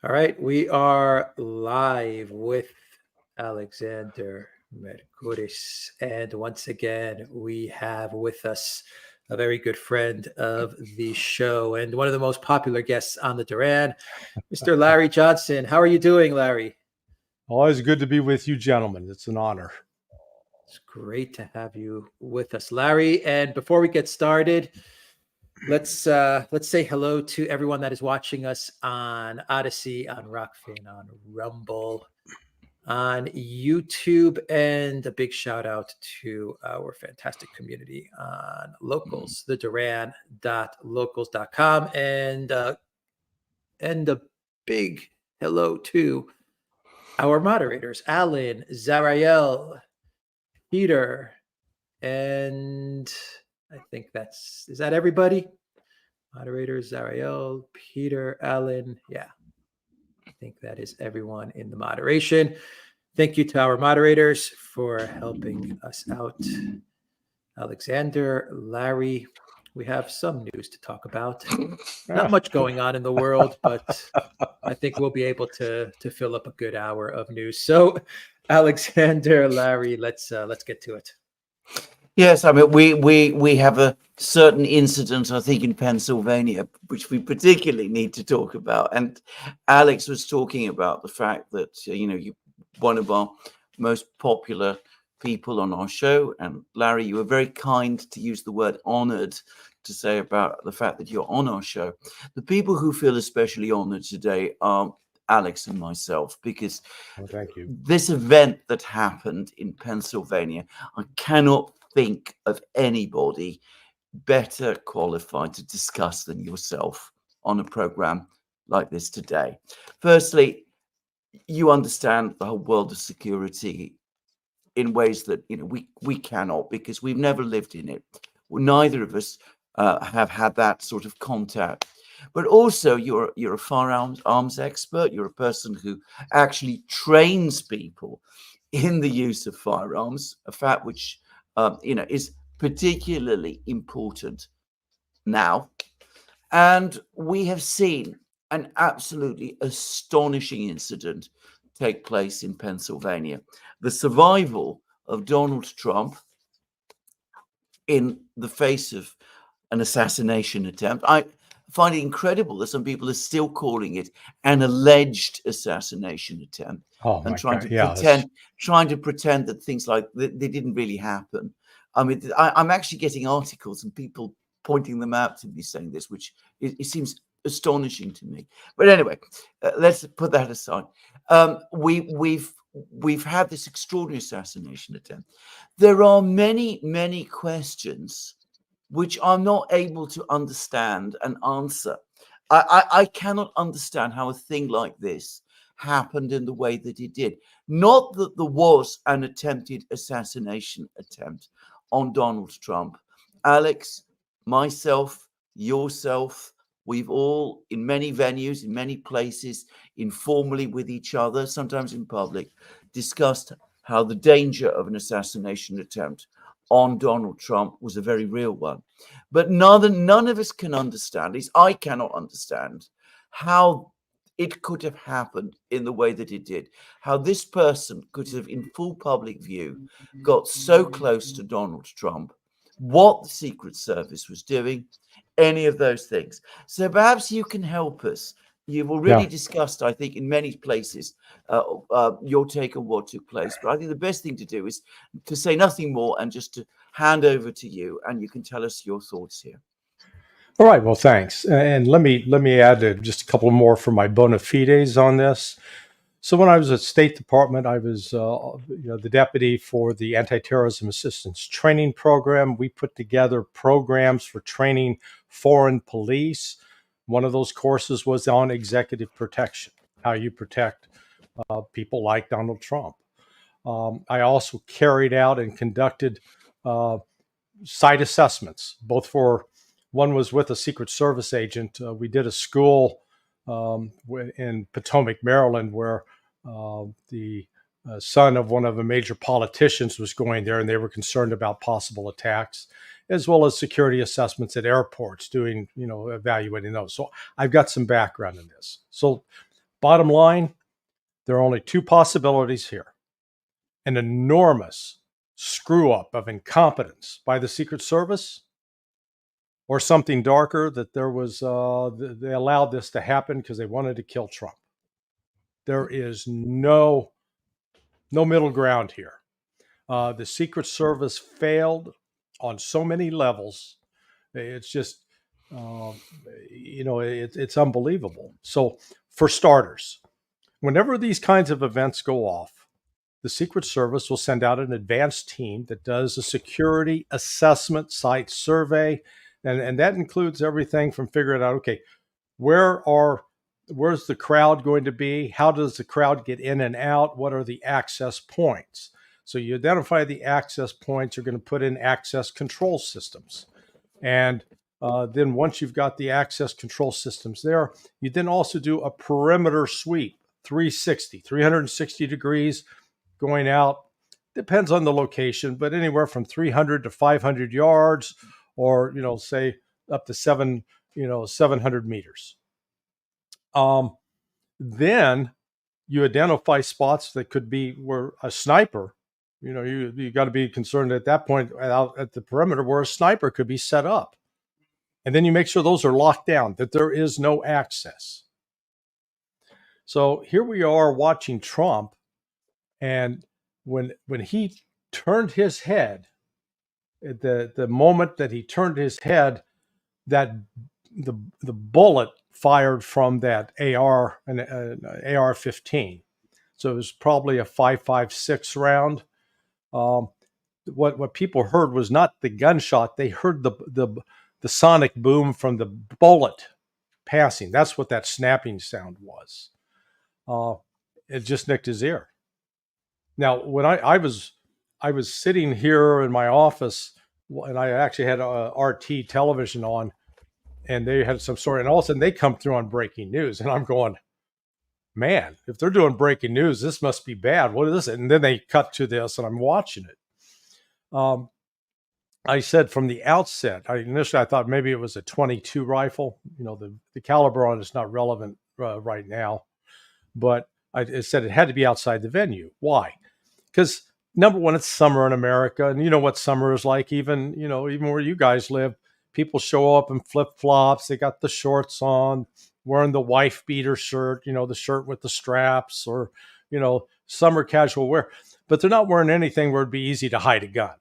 All right, we are live with Alexander Mercuris. And once again, we have with us a very good friend of the show and one of the most popular guests on the Duran, Mr. Larry Johnson. How are you doing, Larry? Always good to be with you, gentlemen. It's an honor. It's great to have you with us, Larry. And before we get started, let's say hello to everyone that is watching us on Odyssey, on Rockfin, on Rumble, on YouTube, and a big shout out to our fantastic community on Locals, the Duran.locals.com, and a big hello to our moderators, Alan, Zarael, Peter, and I think is that everybody? Moderators, Zarael, Peter, Alan. Yeah, I think that is everyone in the moderation. Thank you to our moderators for helping us out. Alexander, Larry, we have some news to talk about. Not much going on in the world, but I think we'll be able to fill up a good hour of news. So, Alexander, Larry, let's get to it. Yes, I mean we have a certain incident, I think, in Pennsylvania, which we particularly need to talk about. And Alex was talking about the fact that you one of our most popular people on our show, and Larry, you were very kind to use the word honored to say about the fact that you're on our show. The people who feel especially honored today are Alex and myself, because thank you. This event that happened in Pennsylvania, I cannot think of anybody better qualified to discuss than yourself on a program like this today. Firstly, you understand the whole world of security in ways that we cannot, because we've never lived in it. Neither of us have had that sort of contact. But also, you're a firearms expert. You're a person who actually trains people in the use of firearms, a fact which is particularly important now. And we have seen an absolutely astonishing incident take place in Pennsylvania. The survival of Donald Trump in the face of an assassination attempt. I find it incredible that some people are still calling it an alleged assassination attempt, and trying to pretend that things like they didn't really happen. I mean, I'm actually getting articles and people pointing them out to me saying this, which it seems astonishing to me. But anyway, let's put that aside. We've had this extraordinary assassination attempt. There are many questions which I'm not able to understand and answer. I cannot understand how a thing like this happened in the way that it did. Not that there was an attempted assassination attempt on Donald Trump. Alex, myself, yourself, we've all, in many venues, in many places, informally with each other, sometimes in public, discussed how the danger of an assassination attempt on Donald Trump was a very real one. But none of us can understand, at least I cannot understand, how it could have happened in the way that it did. How this person could have, in full public view, got so close to Donald Trump, what the Secret Service was doing, any of those things. So perhaps you can help us. You've already discussed, I think, in many places, your take on what took place. But I think the best thing to do is to say nothing more and just to hand over to you, and you can tell us your thoughts here. All right. Well, thanks. And let me add just a couple more for my bona fides on this. So when I was at State Department, I was the deputy for the Anti-Terrorism Assistance Training Program. We put together programs for training foreign police. One of those courses was on executive protection, how you protect people like Donald Trump. I also carried out and conducted site assessments, both for one was with a Secret Service agent. We did a school in Potomac, Maryland, where the son of one of the major politicians was going there, and they were concerned about possible attacks, as well as security assessments at airports, doing, evaluating those. So I've got some background in this. So Bottom line, there are only two possibilities here. An enormous screw up of incompetence by the Secret Service, or something darker, that there was they allowed this to happen because they wanted to kill Trump. There is no middle ground here. The Secret Service failed on so many levels. It's just, it's unbelievable. So, for starters, whenever these kinds of events go off, the Secret Service will send out an advanced team that does a security assessment site survey. And that includes everything from figuring out, okay, where's the crowd going to be? How does the crowd get in and out? What are the access points? So you identify the access points, you're going to put in access control systems. And then once you've got the access control systems there, you then also do a perimeter sweep, 360 degrees going out. Depends on the location, but anywhere from 300 to 500 yards, or, say up to 700 meters. Then you identify spots that could be where a sniper, you got to be concerned at that point out at the perimeter where a sniper could be set up. And then you make sure those are locked down, that there is no access. So here we are watching Trump, and when he turned his head, the moment that he turned his head, that the bullet fired from that an AR-15. So it was probably a 5.56 round. What people heard was not the gunshot; they heard the sonic boom from the bullet passing. That's what that snapping sound was. It just nicked his ear. Now, when I was sitting here in my office, and I actually had a RT television on, and they had some story, and all of a sudden they come through on breaking news, and I'm going, man, if they're doing breaking news, this must be bad. What is this? And then they cut to this, and I'm watching it. I said from the outset, initially I thought maybe it was a .22 rifle. The caliber on it's not relevant right now, but I said it had to be outside the venue. Why? Because number one, it's summer in America, and you know what summer is like. Even where you guys live, people show up in flip flops. They got the shorts on, wearing the wife beater shirt, the shirt with the straps, or summer casual wear. But they're not wearing anything where it'd be easy to hide a gun.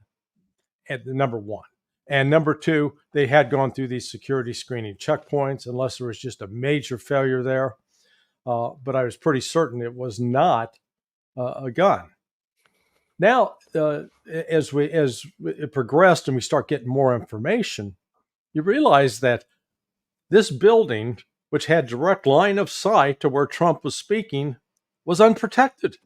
At number one. And number two, they had gone through these security screening checkpoints, unless there was just a major failure there. But I was pretty certain it was not a gun. Now, as it progressed and we start getting more information, you realize that this building, which had direct line of sight to where Trump was speaking, was unprotected.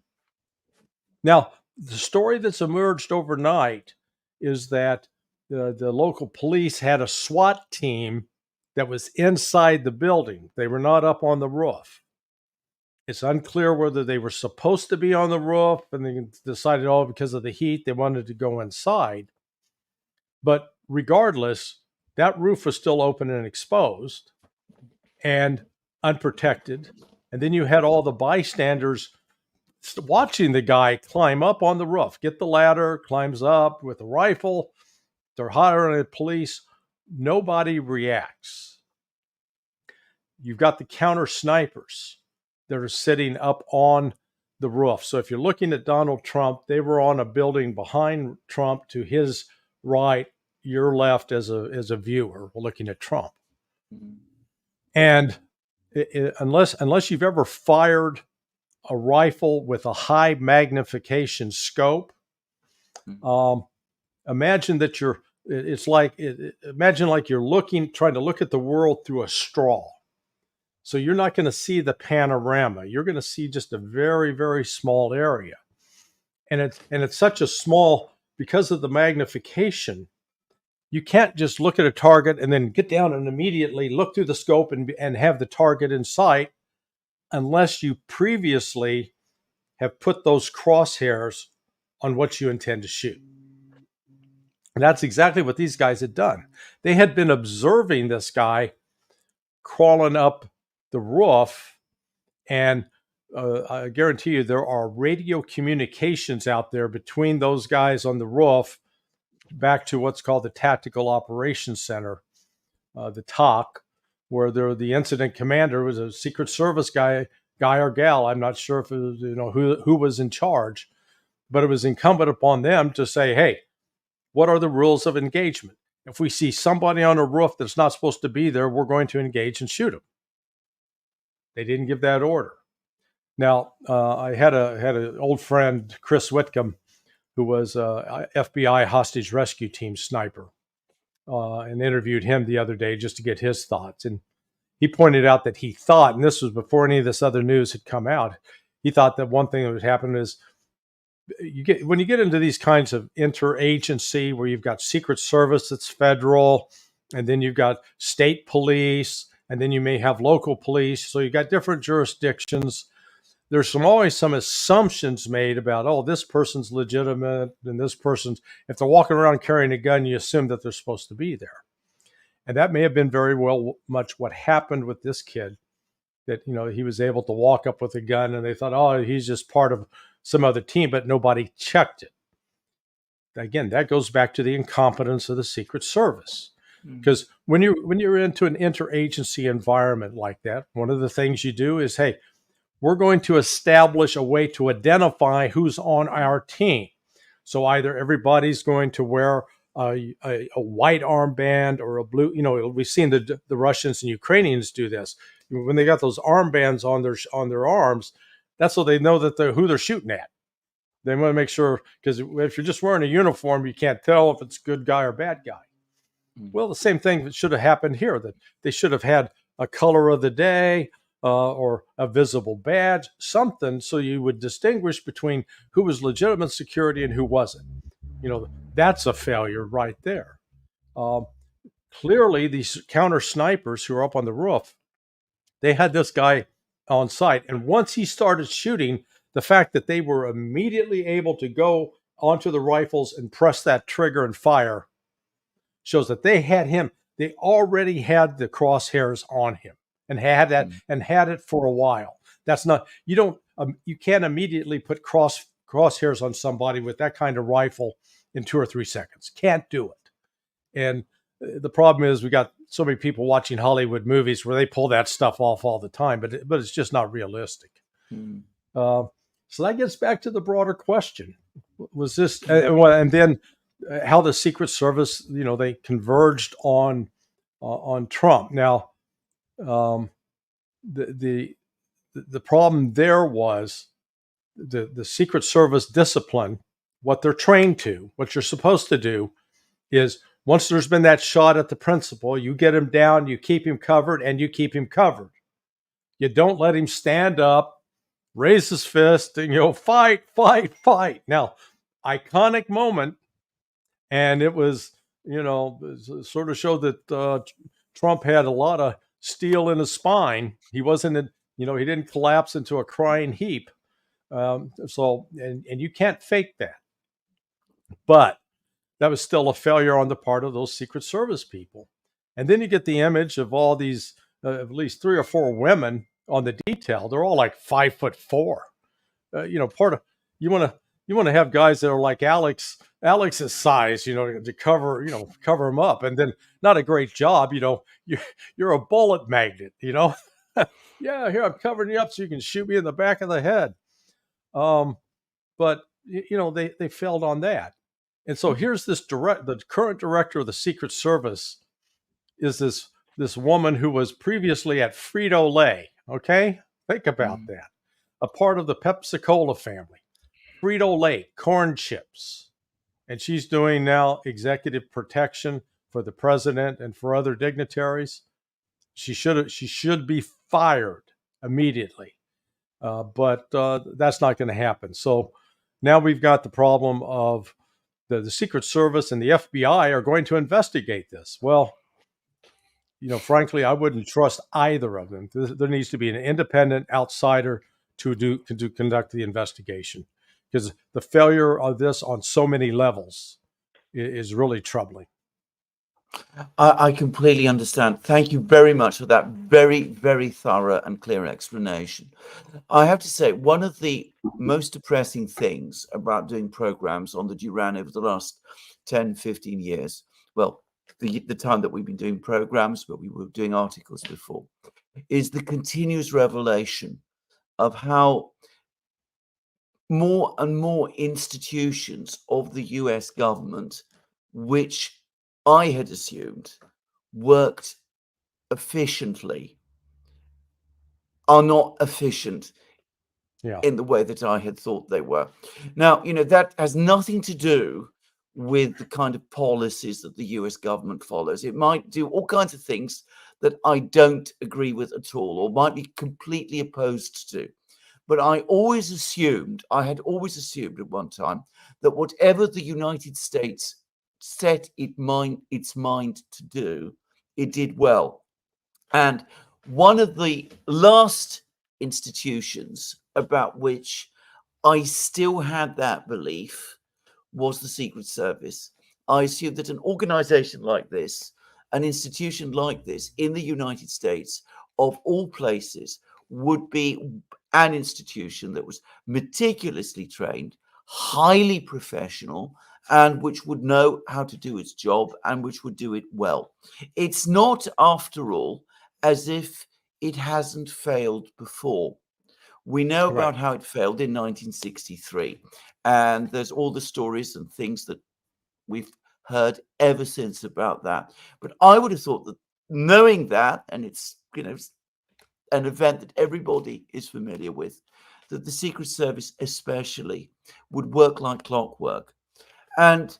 Now, the story that's emerged overnight is that the local police had a SWAT team that was inside the building. They were not up on the roof. It's unclear whether they were supposed to be on the roof and they decided, because of the heat, they wanted to go inside. But regardless, that roof was still open and exposed and unprotected. And then you had all the bystanders watching the guy climb up on the roof, get the ladder, climbs up with a rifle. They're hiring the police. Nobody reacts. You've got the counter snipers that are sitting up on the roof. So if you're looking at Donald Trump, they were on a building behind Trump to his right, your left as a viewer. We're looking at Trump. And unless you've ever fired a rifle with a high magnification scope, imagine that imagine like you're trying to look at the world through a straw. So you're not going to see the panorama. You're going to see just a very, very small area. And it's such a small, because of the magnification, you can't just look at a target and then get down and immediately look through the scope and have the target in sight, unless you previously have put those crosshairs on what you intend to shoot. And that's exactly what these guys had done. They had been observing this guy crawling up the roof, And I guarantee you there are radio communications out there between those guys on the roof back to what's called the Tactical Operations Center, the TOC, where the incident commander was a Secret Service guy or gal. I'm not sure if it was, who was in charge, but it was incumbent upon them to say, hey, what are the rules of engagement? If we see somebody on a roof that's not supposed to be there, we're going to engage and shoot them. They didn't give that order. Now, I had an old friend, Chris Whitcomb, who was a FBI hostage rescue team sniper, and interviewed him the other day just to get his thoughts. And he pointed out that he thought, and this was before any of this other news had come out, he thought that one thing that would happen is when you get into these kinds of interagency where you've got Secret Service that's federal, and then you've got state police, and then you may have local police. So you've got different jurisdictions. There's always some assumptions made about, oh, this person's legitimate and this person's, if they're walking around carrying a gun, you assume that they're supposed to be there. And that may have been very well much what happened with this kid, that, he was able to walk up with a gun and they thought, oh, he's just part of some other team, but nobody checked it. Again, that goes back to the incompetence of the Secret Service. Because when you're into an interagency environment like that, one of the things you do is, hey, we're going to establish a way to identify who's on our team. So either everybody's going to wear a white armband or a blue, we've seen the Russians and Ukrainians do this. When they got those armbands on their arms, that's so they know that who they're shooting at. They want to make sure, because if you're just wearing a uniform, you can't tell if it's good guy or bad guy. Well, the same thing should have happened here, that they should have had a color of the day, or a visible badge, something, so you would distinguish between who was legitimate security and who wasn't. That's a failure right there. Clearly, these counter snipers who are up on the roof, they had this guy on site. And once he started shooting, the fact that they were immediately able to go onto the rifles and press that trigger and fire shows that they had him. They already had the crosshairs on him. And had it for a while. That's not, you can't immediately put crosshairs on somebody with that kind of rifle in 2 or 3 seconds. Can't do it. And the problem is we got so many people watching Hollywood movies where they pull that stuff off all the time, but it's just not realistic. So that gets back to the broader question: was this, and then how the Secret Service, they converged on Trump. Now, the problem there was the Secret Service discipline. What they're trained to, what you're supposed to do, is once there's been that shot at the principal, you get him down, you keep him covered, and you keep him covered. You don't let him stand up, raise his fist, and fight, fight, fight. Now, iconic moment, and it was sort of showed that Trump had a lot of steel in his spine. He wasn't, he didn't collapse into a crying heap. And you can't fake that. But that was still a failure on the part of those Secret Service people. And then you get the image of all these, at least 3 or 4 women on the detail. They're all like 5'4". You want to have guys that are like Alex's size, to cover them up, and then not a great job. You're a bullet magnet, Yeah, here, I'm covering you up so you can shoot me in the back of the head. But they failed on that. And so here's the current director of the Secret Service is this woman who was previously at Frito-Lay. Okay, think about that. A part of the Pepsi-Cola family. Frito-Lay, corn chips. And she's doing now executive protection for the president and for other dignitaries. She should be fired immediately. But that's not going to happen. So now we've got the problem of the Secret Service and the FBI are going to investigate this. Well, frankly, I wouldn't trust either of them. There needs to be an independent outsider to conduct the investigation, because the failure of this on so many levels is really troubling. I completely understand. Thank you very much for that very, very thorough and clear explanation. I have to say, one of the most depressing things about doing programs on the Duran over the last 10, 15 years, well, the time that we've been doing programs, but we were doing articles before, is the continuous revelation of how more and more institutions of the US government, which I had assumed worked efficiently, are not efficient Yeah. in the way that I had thought they were. Now, that has nothing to do with the kind of policies that the US government follows. It might do all kinds of things that I don't agree with at all, or might be completely opposed to. But I had always assumed at one time that whatever the United States set its mind to do, it did well. And one of the last institutions about which I still had that belief was the Secret Service. I assumed that an organization like this, an institution like this in the United States, of all places, would be an institution that was meticulously trained, highly professional, and which would know how to do its job and which would do it well. It's not, after all, as if it hasn't failed before. We know Right. about how it failed in 1963, and there's all the stories and things that we've heard ever since about that. But I would have thought that, knowing that, and it's an event that everybody is familiar with, that the Secret Service especially would work like clockwork. And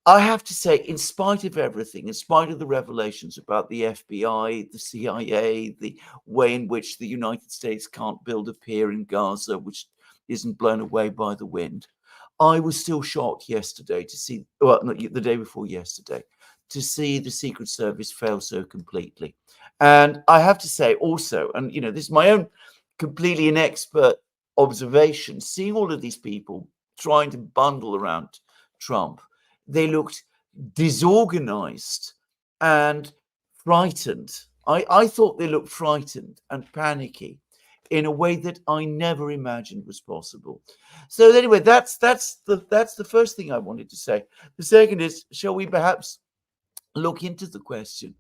I have to say, in spite of everything, in spite of the revelations about the FBI, the CIA, the way in which the United States can't build a pier in Gaza, which isn't blown away by the wind, I was still shocked yesterday to see, well, not the day before yesterday, to see the Secret Service fail so completely. And I have to say also, and this is my own completely inexpert observation, seeing all of these people trying to bundle around Trump, they looked disorganized and frightened. I thought they looked frightened and panicky in a way that I never imagined was possible. So anyway, that's the first thing I wanted to say. The second is, shall we perhaps look into the question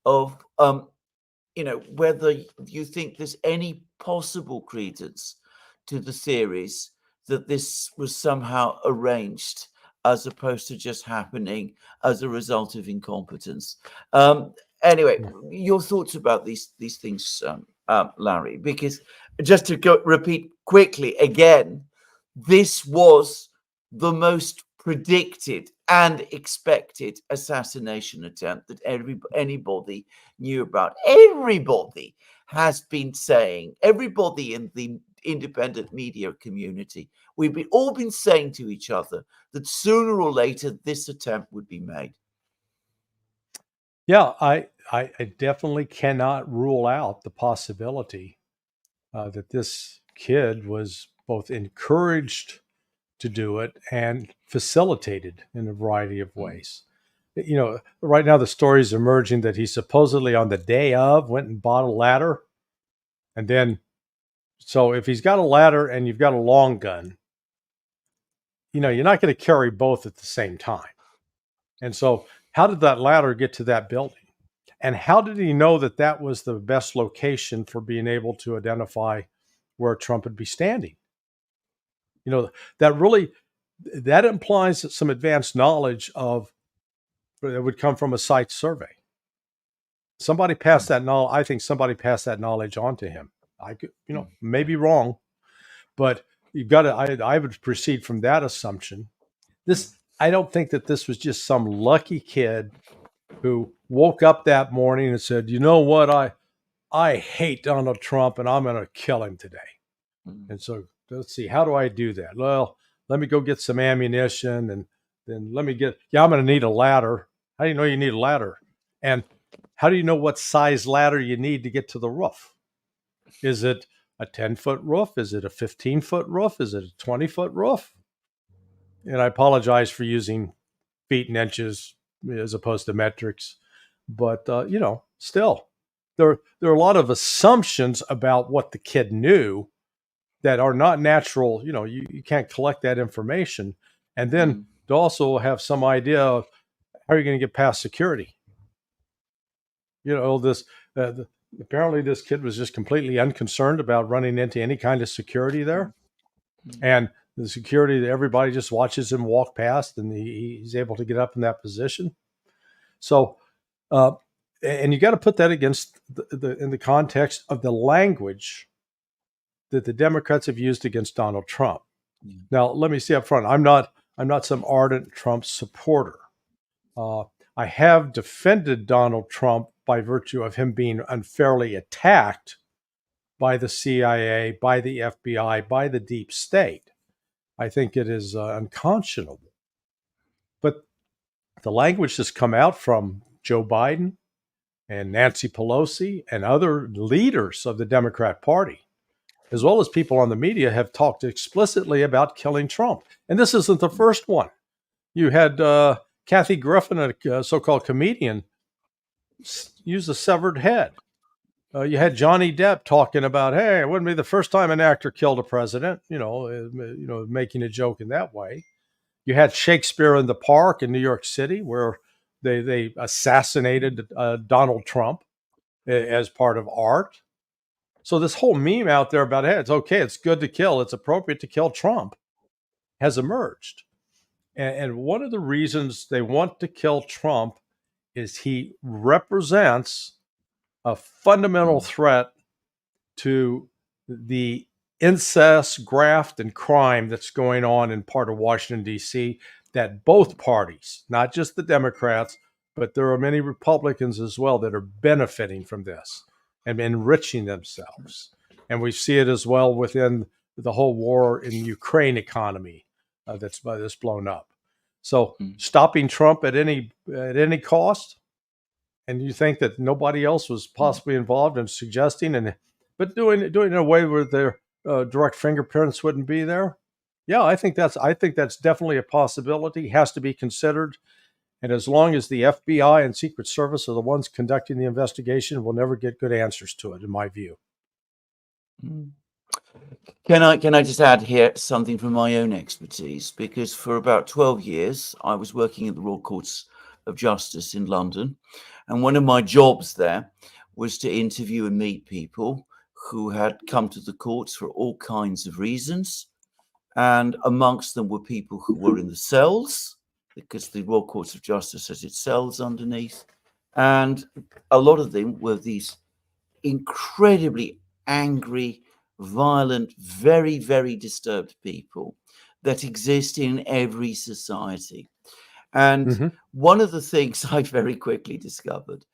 of whether you think there's any possible credence to the theories that this was somehow arranged as opposed to just happening as a result of incompetence. Anyway, your thoughts about these things, Larry, because just to repeat quickly again, this was the most predicted and expected assassination attempt that anybody knew about. Everybody has been saying, everybody in the independent media community, we've all been saying to each other that sooner or later this attempt would be made. Yeah, I definitely cannot rule out the possibility that this kid was both encouraged to do it and facilitated in a variety of ways. Right now the story is emerging that he supposedly on the day of went and bought a ladder. And then, so if he's got a ladder and you've got a long gun, you're not going to carry both at the same time. And so how did that ladder get to that building? And how did he know that that was the best location for being able to identify where Trump would be standing? That implies some advanced knowledge that would come from a site survey. Somebody passed that knowledge. I think somebody passed that knowledge on to him. I could, may be wrong, but you've got to, I would proceed from that assumption. I don't think that this was just some lucky kid who woke up that morning and said, you know what, I hate Donald Trump and I'm going to kill him today. And so let's see, how do I do that? Well, let me go get some ammunition and then I'm going to need a ladder. How do you know you need a ladder? And how do you know what size ladder you need to get to the roof? Is it a 10-foot roof? Is it a 15-foot roof? Is it a 20-foot roof? And I apologize for using feet and inches. as opposed to metrics. But still, there are a lot of assumptions about what the kid knew that are not natural. You can't collect that information, and then to also have some idea of how are you going to get past security. Apparently this kid was just completely unconcerned about running into any kind of security there, and the security that everybody just watches him walk past, and he's able to get up in that position. So, and you got to put that against in the context of the language that the Democrats have used against Donald Trump. Now, let me say up front, I'm not some ardent Trump supporter. I have defended Donald Trump by virtue of him being unfairly attacked by the CIA, by the FBI, by the deep state. I think it is unconscionable. But the language that's come out from Joe Biden and Nancy Pelosi and other leaders of the Democrat Party, as well as people on the media, have talked explicitly about killing Trump. And this isn't the first one. You had Kathy Griffin, a so-called comedian, use a severed head. You had Johnny Depp talking about, hey, it wouldn't be the first time an actor killed a president, making a joke in that way. You had Shakespeare in the Park in New York City, where they assassinated Donald Trump as part of art. So this whole meme out there about, hey, it's okay, it's good to kill, it's appropriate to kill Trump, has emerged. And one of the reasons they want to kill Trump is he represents a fundamental threat to the incest, graft, and crime that's going on in part of Washington, D.C., that both parties, not just the Democrats, but there are many Republicans as well that are benefiting from this and enriching themselves. And we see it as well within the whole war in the Ukraine economy that's blown up. So stopping Trump at any cost, and you think that nobody else was possibly involved in suggesting, but doing it in a way where their direct fingerprints wouldn't be there. Yeah, I think that's definitely a possibility. Has to be considered. And as long as the FBI and Secret Service are the ones conducting the investigation, we'll never get good answers to it, in my view. Can I just add here something from my own expertise? Because for about 12 years, I was working at the Royal Courts of Justice in London. And one of my jobs there was to interview and meet people who had come to the courts for all kinds of reasons. And amongst them were people who were in the cells, because the Royal Courts of Justice has its cells underneath. And a lot of them were these incredibly angry, violent, very, very disturbed people that exist in every society. And one of the things I very quickly discovered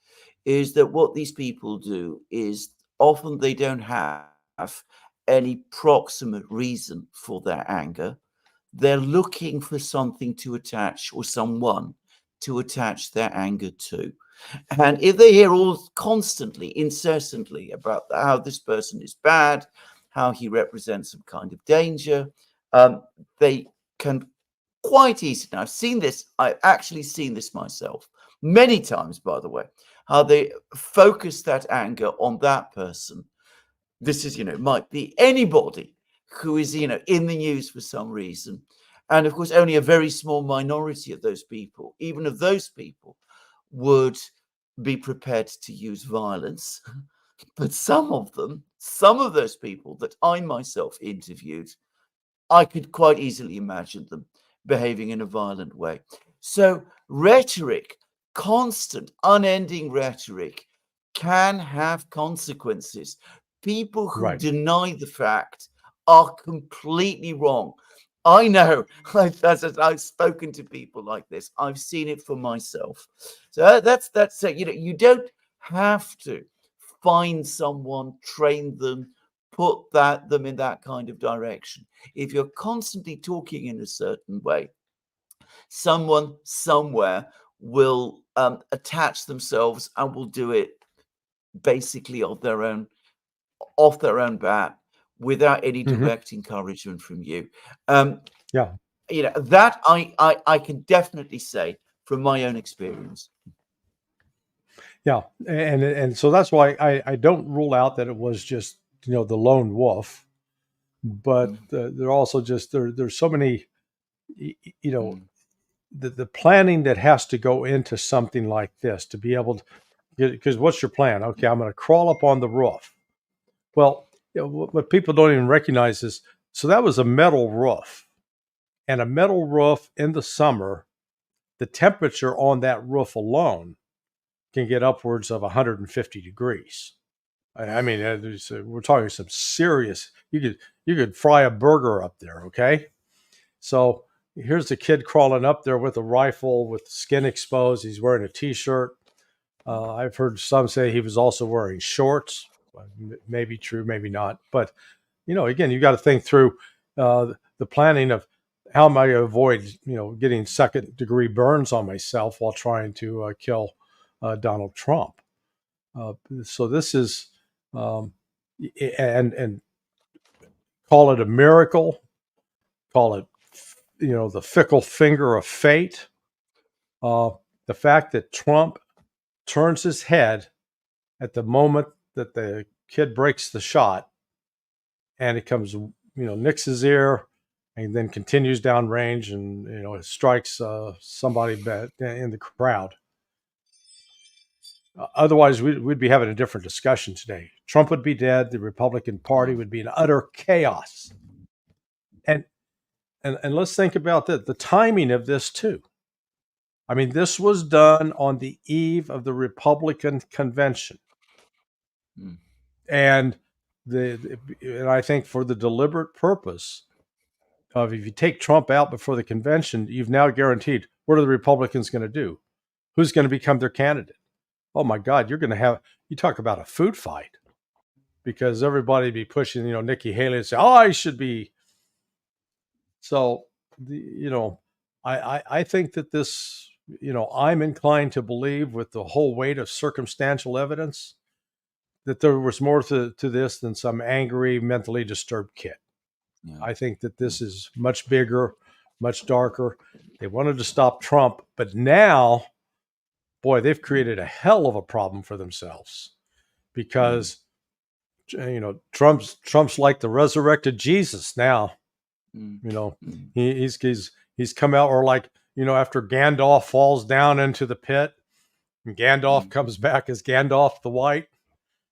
is that what these people do is often they don't have any proximate reason for their anger. They're looking for something to attach, or someone to attach their anger to. And if they hear all constantly, incessantly about how this person is bad, how he represents some kind of danger, they can quite easily, and I've actually seen this myself many times, by the way, how they focus that anger on that person. This is, might be anybody who is, in the news for some reason. And of course, only a very small minority of those people, even of those people, would be prepared to use violence. But some of those people that I myself interviewed, I could quite easily imagine them behaving in a violent way. So rhetoric, constant, unending rhetoric, can have consequences. People who deny the fact are completely wrong. I know, I've spoken to people like this. I've seen it for myself. So that's you don't have to find someone, train them, put them in that kind of direction. If you're constantly talking in a certain way, someone somewhere will attach themselves and will do it basically off their own bat, without any direct encouragement from you. That I can definitely say from my own experience. Yeah, and so that's why I don't rule out that it was just the lone wolf, but there are also just there's so many the planning that has to go into something like this to be able to, because what's your plan? Okay, I'm going to crawl up on the roof. Well, what people don't even recognize is, so that was a metal roof, and a metal roof in the summer, the temperature on that roof alone can get upwards of 150 degrees. I mean, we're talking some serious. You could fry a burger up there. Okay, so here's the kid crawling up there with a rifle with skin exposed. He's wearing a t-shirt. I've heard some say he was also wearing shorts. Maybe true, maybe not. But again, you got to think through the planning of how am I going to avoid getting second degree burns on myself while trying to kill Donald Trump. So this is and call it a miracle, call it the fickle finger of fate. The fact that Trump turns his head at the moment that the kid breaks the shot, and it comes, nicks his ear, and then continues down range, and it strikes somebody in the crowd. Otherwise, we'd be having a different discussion today. Trump would be dead. The Republican Party would be in utter chaos. And let's think about the timing of this too. I mean, this was done on the eve of the Republican convention, and and I think for the deliberate purpose of, if you take Trump out before the convention, you've now guaranteed, what are the Republicans going to do? Who's going to become their candidate? Oh my God, you're going to have, you talk about a food fight, because everybody be pushing, Nikki Haley and say, oh, I should be. So, I think that this, I'm inclined to believe, with the whole weight of circumstantial evidence, that there was more to this than some angry, mentally disturbed kid. Yeah. I think that this is much bigger, much darker. They wanted to stop Trump, but now, boy, they've created a hell of a problem for themselves, because, Trump's like the resurrected Jesus now. He's come out, or like, after Gandalf falls down into the pit and Gandalf comes back as Gandalf the White.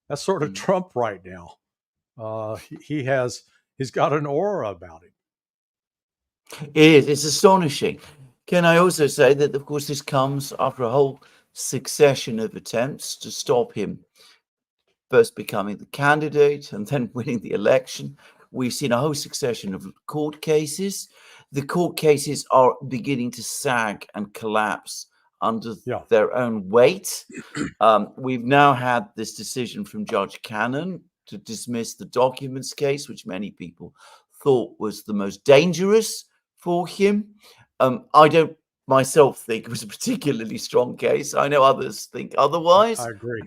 That's sort of Trump right now. He's got an aura about him. It's astonishing. Can I also say that, of course, this comes after a whole succession of attempts to stop him first becoming the candidate and then winning the election. We've seen a whole succession of court cases. The court cases are beginning to sag and collapse under their own weight. We've now had this decision from Judge Cannon to dismiss the documents case, which many people thought was the most dangerous for him. I don't myself think it was a particularly strong case. I know others think otherwise. I agree.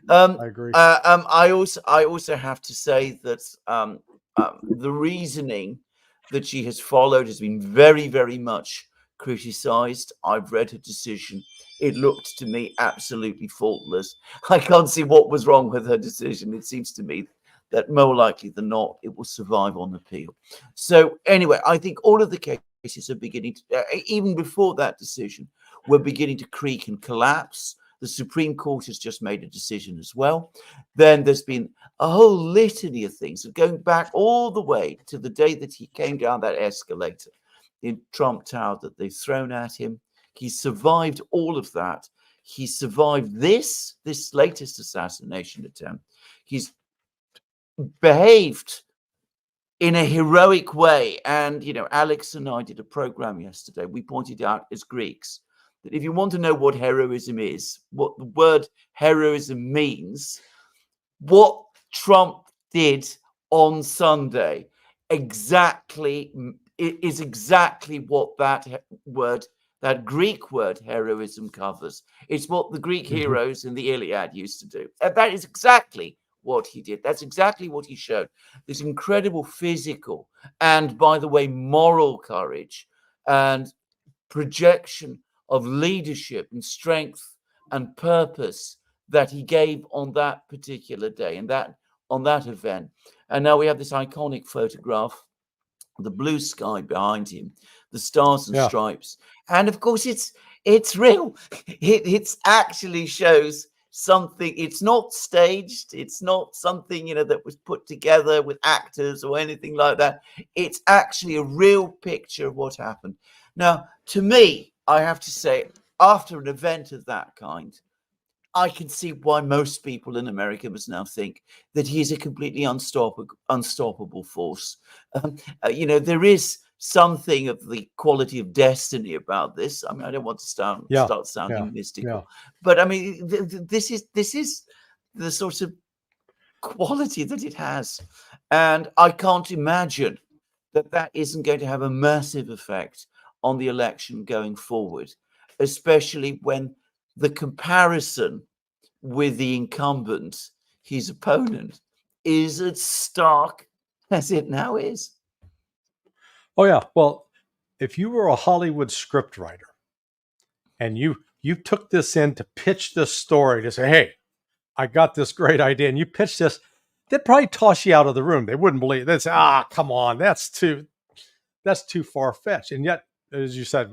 I also have to say that the reasoning that she has followed has been very, very much criticized. I've read her decision. It looked to me absolutely faultless. I can't see what was wrong with her decision. It seems to me that more likely than not, it will survive on appeal. So anyway, I think all of the cases are beginning to, even before that decision, we're beginning to creak and collapse. The Supreme Court has just made a decision as well. Then there's been a whole litany of things, going back all the way to the day that he came down that escalator in Trump Tower that they've thrown at him. He survived all of that. He survived this latest assassination attempt. He's behaved in a heroic way. And, Alex and I did a program yesterday. We pointed out, as Greeks, that if you want to know what heroism is, what the word heroism means, what Trump did on Sunday is exactly what that Greek word heroism covers. It's what the Greek heroes in the Iliad used to do. And that is exactly what he did. That's exactly what he showed. This incredible physical and, by the way, moral courage and projection of leadership and strength and purpose that he gave on that particular day and that on that event. And now we have this iconic photograph, the blue sky behind him, the stars and Yeah. stripes, and of course it's real. It actually shows something. It's not staged. It's not something that was put together with actors or anything like that. It's actually a real picture of what happened. Now, to me, I have to say, after an event of that kind, I can see why most people in America must now think that he is a completely unstoppable force. There is something of the quality of destiny about this. I mean, I don't want to start sounding mystical, but I mean, this is the sort of quality that it has, and I can't imagine that isn't going to have a massive effect on the election going forward, especially when the comparison with the incumbent, his opponent, is as stark as it now is. Oh yeah. Well, if you were a Hollywood scriptwriter and you took this in to pitch this story to say, hey, I got this great idea, and you pitched this, they'd probably toss you out of the room. They wouldn't believe it. They'd say, come on, that's too far-fetched. And yet, as you said,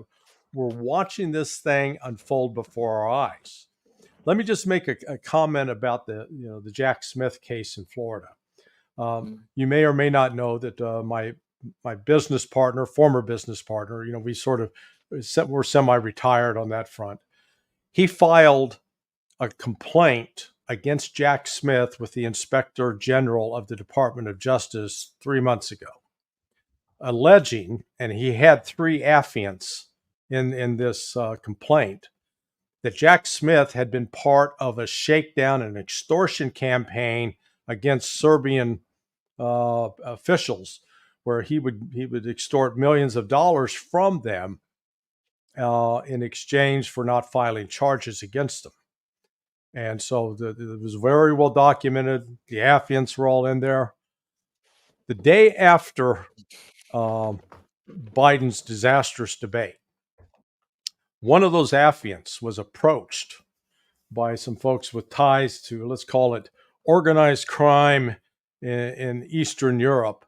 we're watching this thing unfold before our eyes. Let me just make a comment about the Jack Smith case in Florida. You may or may not know that my business partner, former business partner, we're semi-retired on that front. He filed a complaint against Jack Smith with the Inspector General of the Department of Justice 3 months ago, alleging, and he had 3 affiants in this complaint, that Jack Smith had been part of a shakedown and extortion campaign against Serbian officials, where he would extort millions of dollars from them in exchange for not filing charges against them. And so it was very well documented. The affiants were all in there. The day after Biden's disastrous debate, one of those affiants was approached by some folks with ties to, let's call it, organized crime in Eastern Europe,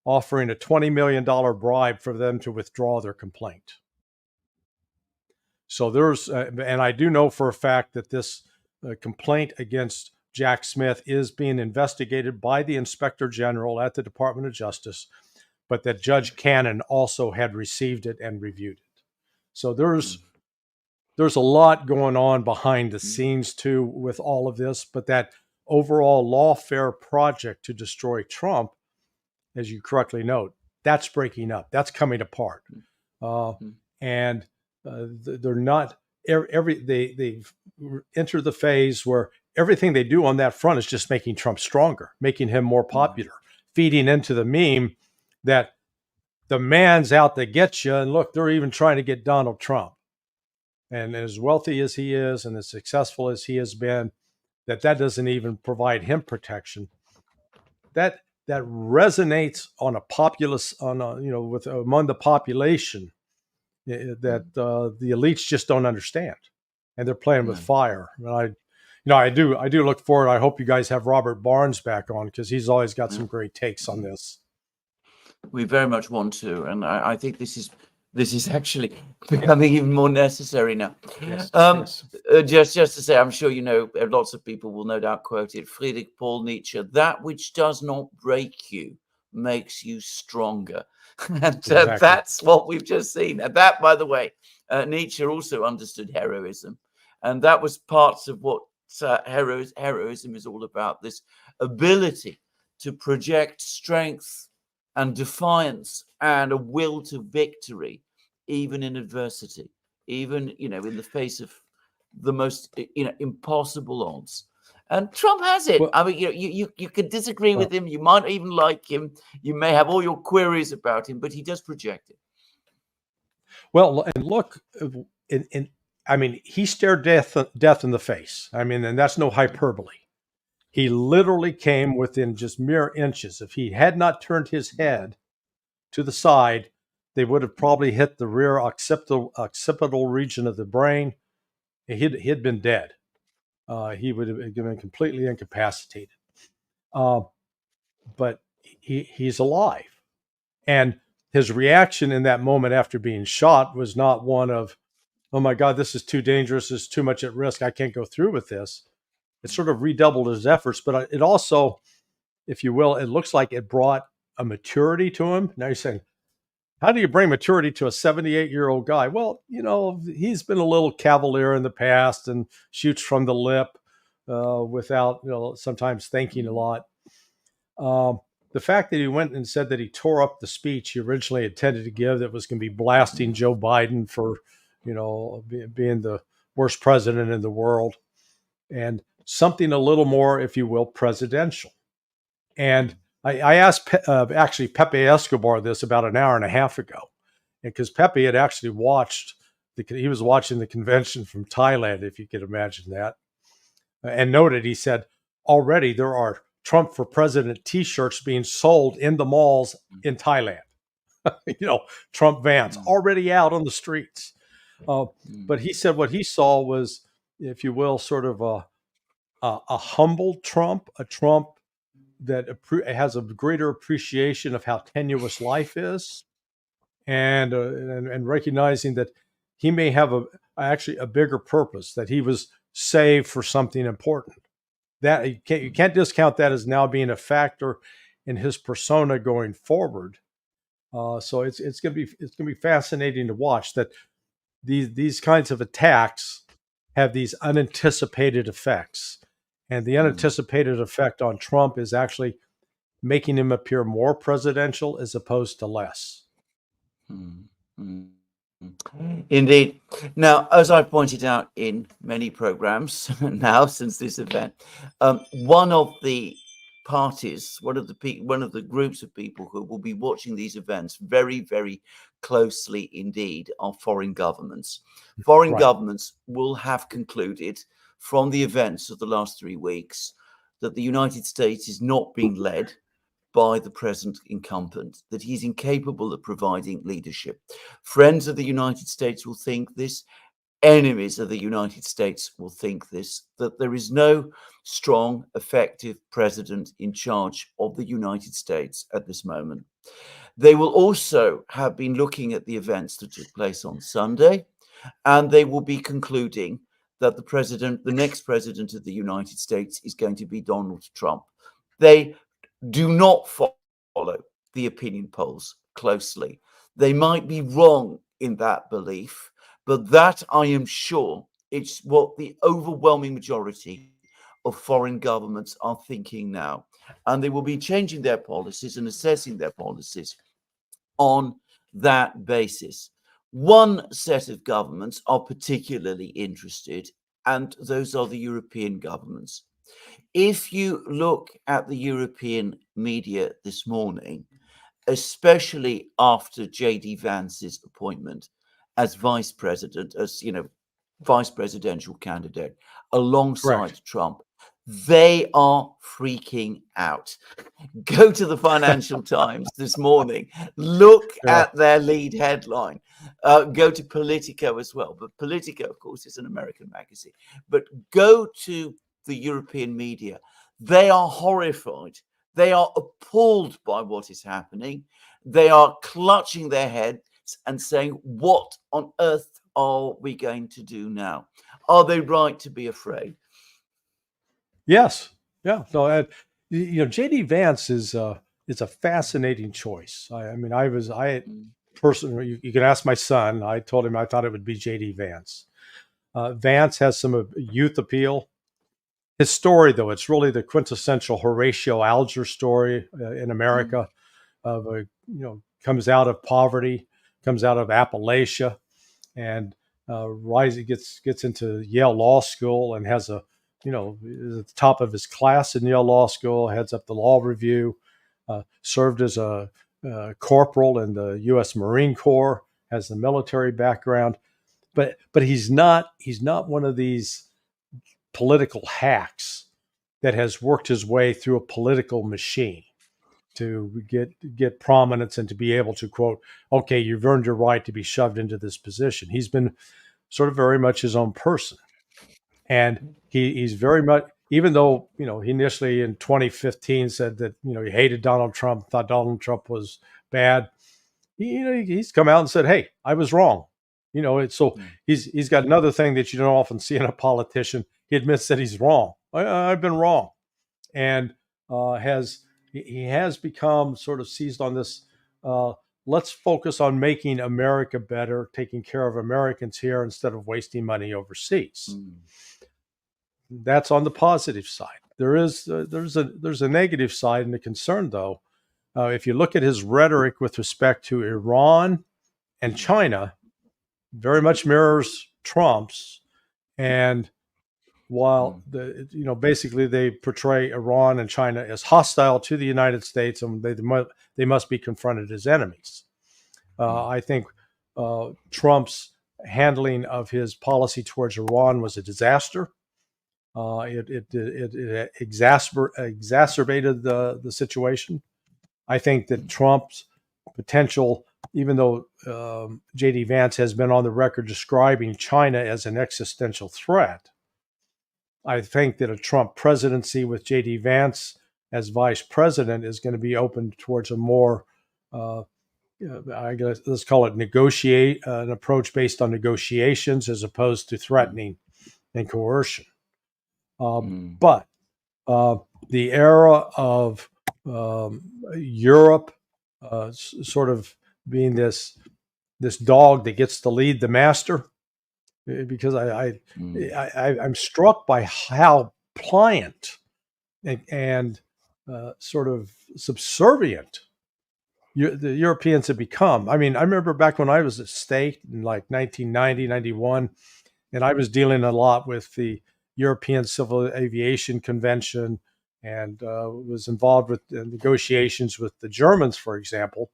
offering a $20 million bribe for them to withdraw their complaint. So there's, and I do know for a fact that this complaint against Jack Smith is being investigated by the Inspector General at the Department of Justice, but that Judge Cannon also had received it and reviewed it. So there's a lot going on behind the scenes too with all of this, but that overall lawfare project to destroy Trump, as you correctly note, that's breaking up. That's coming apart. And they're not they've entered the phase where everything they do on that front is just making Trump stronger, making him more popular, feeding into the meme that the man's out to get you. And look, they're even trying to get Donald Trump. And as wealthy as he is and as successful as he has been, that doesn't even provide him protection. That resonates on a populace, among the population that the elites just don't understand, and they're playing with fire. And I do look forward. I hope you guys have Robert Barnes back on, because he's always got some great takes on this. We very much want to, and I think this is actually becoming even more necessary now. Yes. Just to say, I'm sure lots of people will no doubt quote it. Friedrich Paul Nietzsche: "That which does not break you makes you stronger." And Exactly. That's what we've just seen. And that, by the way, Nietzsche also understood heroism, and that was parts of what heroism is all about. This ability to project strength and defiance and a will to victory, even in adversity, even in the face of the most impossible odds. And Trump has it. Well, I mean, you can disagree with him. You might even like him. You may have all your queries about him, but he does project it. Well, and look, he stared death in the face. I mean, and that's no hyperbole. He literally came within just mere inches. If he had not turned his head to the side, they would have probably hit the rear occipital region of the brain. He'd been dead. He would have been completely incapacitated. But he's alive. And his reaction in that moment after being shot was not one of, oh my God, this is too dangerous. It's too much at risk. I can't go through with this. It sort of redoubled his efforts, but it also, if you will, it looks like it brought a maturity to him. Now you're saying, how do you bring maturity to a 78-year-old guy? Well, he's been a little cavalier in the past and shoots from the lip without, sometimes thinking a lot. The fact that he went and said that he tore up the speech he originally intended to give that was going to be blasting Joe Biden for, being the worst president in the world, and something a little more, if you will, presidential. And I asked actually Pepe Escobar this about an hour and a half ago, because Pepe had actually he was watching the convention from Thailand, if you could imagine that, and noted, he said, already there are Trump for President T-shirts being sold in the malls in Thailand. Trump Vance already out on the streets. But he said what he saw was, if you will, sort of a humble Trump, a Trump that has a greater appreciation of how tenuous life is, and recognizing that he may have actually a bigger purpose, that he was saved for something important. That you can't discount that as now being a factor in his persona going forward. So it's going to be fascinating to watch that these kinds of attacks have these unanticipated effects, and the unanticipated effect on Trump is actually making him appear more presidential as opposed to less. Indeed. Now, as I pointed out in many programs now since this event, one of the parties, one of the groups of people who will be watching these events very, very closely indeed are foreign governments. Foreign governments will have concluded from the events of the last 3 weeks that the United States is not being led by the present incumbent, that he's incapable of providing leadership. Friends of the United States will think this. Enemies of the United States will think this, that there is no strong, effective president in charge of the United States at this moment. They will also have been looking at the events that took place on Sunday, and they will be concluding that the next president of the United States is going to be Donald Trump. They do not follow the opinion polls closely. They might be wrong in that belief, but that, I am sure, it's what the overwhelming majority of foreign governments are thinking now. And they will be changing their policies and assessing their policies on that basis. One set of governments are particularly interested, and those are the European governments. If you look at the European media this morning, especially after JD Vance's appointment as vice president, vice presidential candidate alongside Trump, they are freaking out. Go to the Financial Times this morning, look at their lead headline. Go to Politico as well. But Politico, of course, is an American magazine. But go to the European media. They are horrified. They are appalled by what is happening. They are clutching their heads and saying, what on earth are we going to do now? Are they right to be afraid? Yes. Yeah. No, JD Vance is a fascinating choice. I personally, you can ask my son. I told him I thought it would be JD Vance. Vance has some youth appeal. His story, though, it's really the quintessential Horatio Alger story in America. Comes out of poverty, comes out of Appalachia, and gets into Yale Law School and has is at the top of his class in Yale Law School, heads up the law review, served as a corporal in the U.S. Marine Corps, has the military background, but he's not one of these political hacks that has worked his way through a political machine. to get prominence and to be able to quote, okay, you've earned your right to be shoved into this position. He's been sort of very much his own person. And he's very much, even though, he initially in 2015 said that, he hated Donald Trump, thought Donald Trump was bad. He's come out and said, hey, I was wrong. He's got another thing that you don't often see in a politician. He admits that he's wrong. I've been wrong. And he has become sort of seized on this, let's focus on making America better, taking care of Americans here instead of wasting money overseas. That's on the positive side. There's a negative side and a concern, though. If you look at his rhetoric with respect to Iran and China, very much mirrors Trump's. And while basically they portray Iran and China as hostile to the United States, and they must be confronted as enemies. I think Trump's handling of his policy towards Iran was a disaster. It exacerbated the situation. I think that Trump's potential, even though JD Vance has been on the record describing China as an existential threat, I think that a Trump presidency with JD Vance as vice president is going to be open towards a more, I guess, let's call it an approach based on negotiations as opposed to threatening and coercion. But the era of Europe sort of being this dog that gets to lead the master, because I'm struck by how pliant and sort of subservient the Europeans have become. I mean, I remember back when I was at State in like 1990, 91, and I was dealing a lot with the European Civil Aviation Convention and was involved with negotiations with the Germans, for example.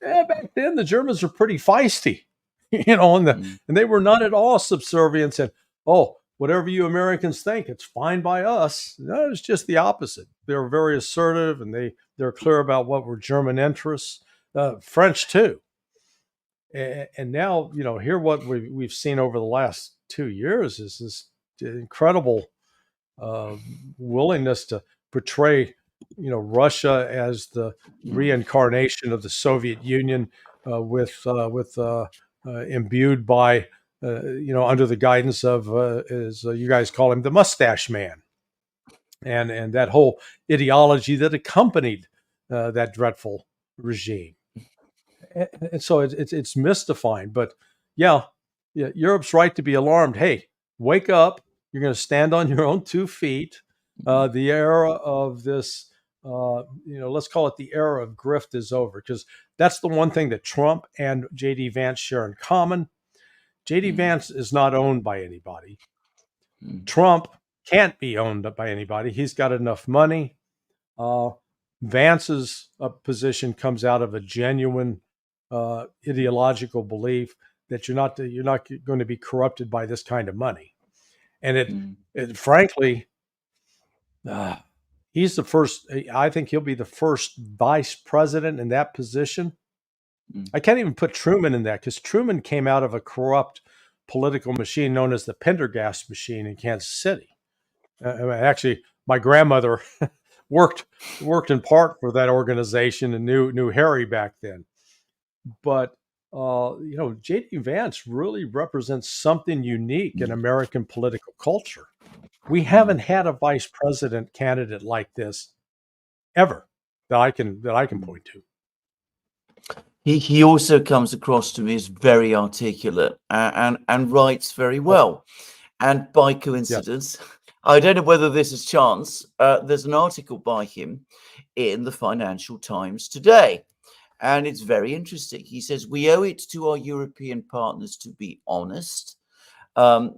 Back then, the Germans were pretty feisty, and they were not at all subservient and, oh, whatever you Americans think, it's fine by us. No, it's just the opposite. They were very assertive, and they're clear about what were German interests. French too. And now, here what we've seen over the last 2 years is this incredible willingness to portray, Russia as the reincarnation of the Soviet Union, imbued by, under the guidance of, as you guys call him, the mustache man, and that whole ideology that accompanied that dreadful regime. And so it's mystifying. But yeah, Europe's right to be alarmed. Hey, wake up. You're going to stand on your own 2 feet. The era of this, let's call it the era of grift is over, because that's the one thing that Trump and JD Vance share in common. JD Vance is not owned by anybody. Trump can't be owned by anybody. He's got enough money. Vance's position comes out of a genuine ideological belief that you're not going to be corrupted by this kind of money. And it frankly, he's the first. I think he'll be the first vice president in that position. I can't even put Truman in that, because Truman came out of a corrupt political machine known as the Pendergast machine in Kansas City. Actually, my grandmother worked in part for that organization and knew Harry back then. But JD Vance really represents something unique in American political culture. We haven't had a vice president candidate like this ever that I can point to. He also comes across to me as very articulate and writes very well. And by coincidence, yes. I don't know whether this is chance. There's an article by him in the Financial Times today. And it's very interesting. He says, we owe it to our European partners to be honest. Our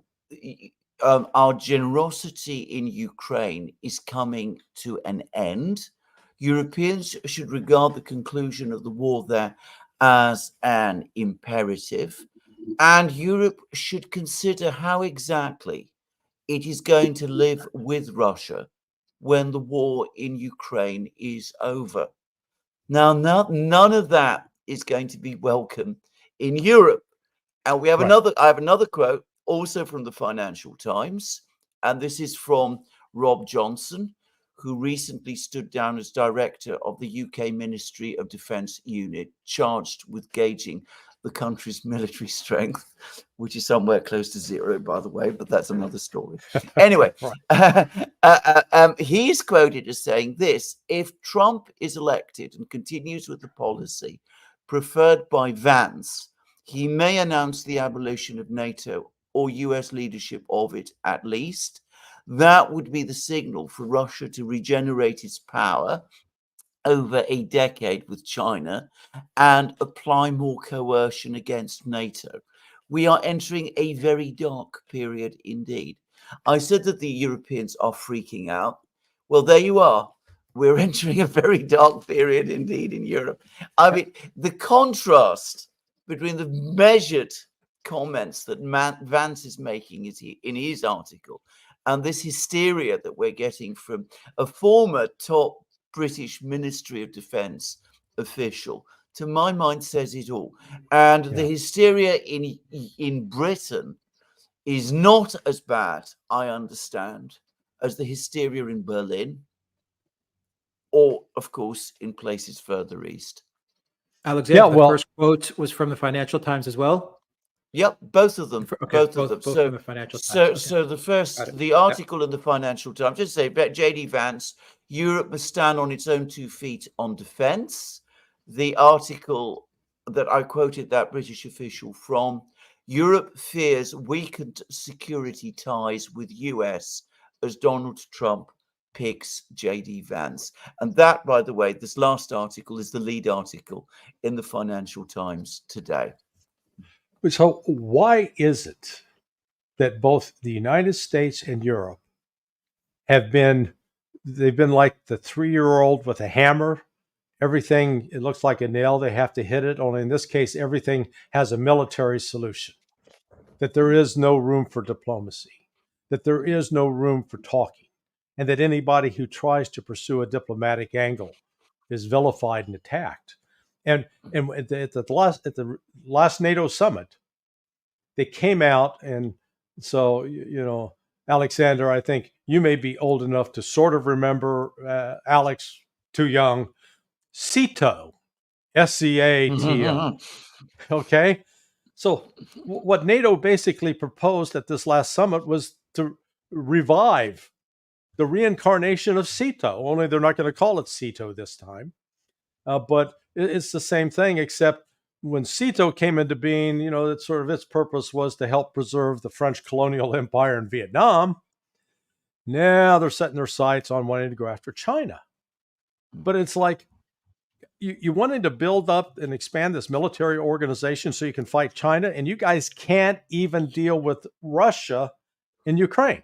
generosity in Ukraine is coming to an end. Europeans should regard the conclusion of the war there as an imperative. And Europe should consider how exactly it is going to live with Russia when the war in Ukraine is over. Now, none of that is going to be welcome in Europe. And we have Right. I have another quote also from the Financial Times, and this is from Rob Johnson, who recently stood down as director of the UK Ministry of Defence unit charged with gauging the country's military strength, which is somewhere close to zero, by the way, but that's another story. Anyway, he is quoted as saying this: if Trump is elected and continues with the policy preferred by Vance, he may announce the abolition of NATO or US leadership of it at least. That would be the signal for Russia to regenerate its power over a decade with China and apply more coercion against NATO. We are entering a very dark period indeed. I said that the Europeans are freaking out. Well, there you are. We're entering a very dark period indeed in Europe. I mean, the contrast between the measured comments that Vance is making in his article and this hysteria that we're getting from a former top British Ministry of Defence official, to my mind, says it all. And the hysteria in Britain is not as bad, I understand, as the hysteria in Berlin or, of course, in places further east. Alexander, the first quote was from the Financial Times as well? Yep, both of them. Okay, both of them. So, from the Financial Times. So the article in the Financial Times, just say JD Vance, Europe must stand on its own 2 feet on defence. The article that I quoted that British official from, Europe fears weakened security ties with US as Donald Trump picks JD Vance. And that, by the way, this last article is the lead article in the Financial Times today. So why is it that both the United States and Europe they've been like the 3-year-old with a hammer? Everything, it looks like a nail, they have to hit it. Only in this case, everything has a military solution. That there is no room for diplomacy, that there is no room for talking, and that anybody who tries to pursue a diplomatic angle is vilified and attacked. And at the last NATO summit, they came out, and so Alexander, I think you may be old enough to sort of remember. Alex, too young. CETO, SCATO. Okay, so what NATO basically proposed at this last summit was to revive the reincarnation of CETO. Only they're not going to call it CETO this time. But it's the same thing, except when CETO came into being, that sort of its purpose was to help preserve the French colonial empire in Vietnam. Now they're setting their sights on wanting to go after China. But it's like you wanted to build up and expand this military organization so you can fight China, and you guys can't even deal with Russia in Ukraine.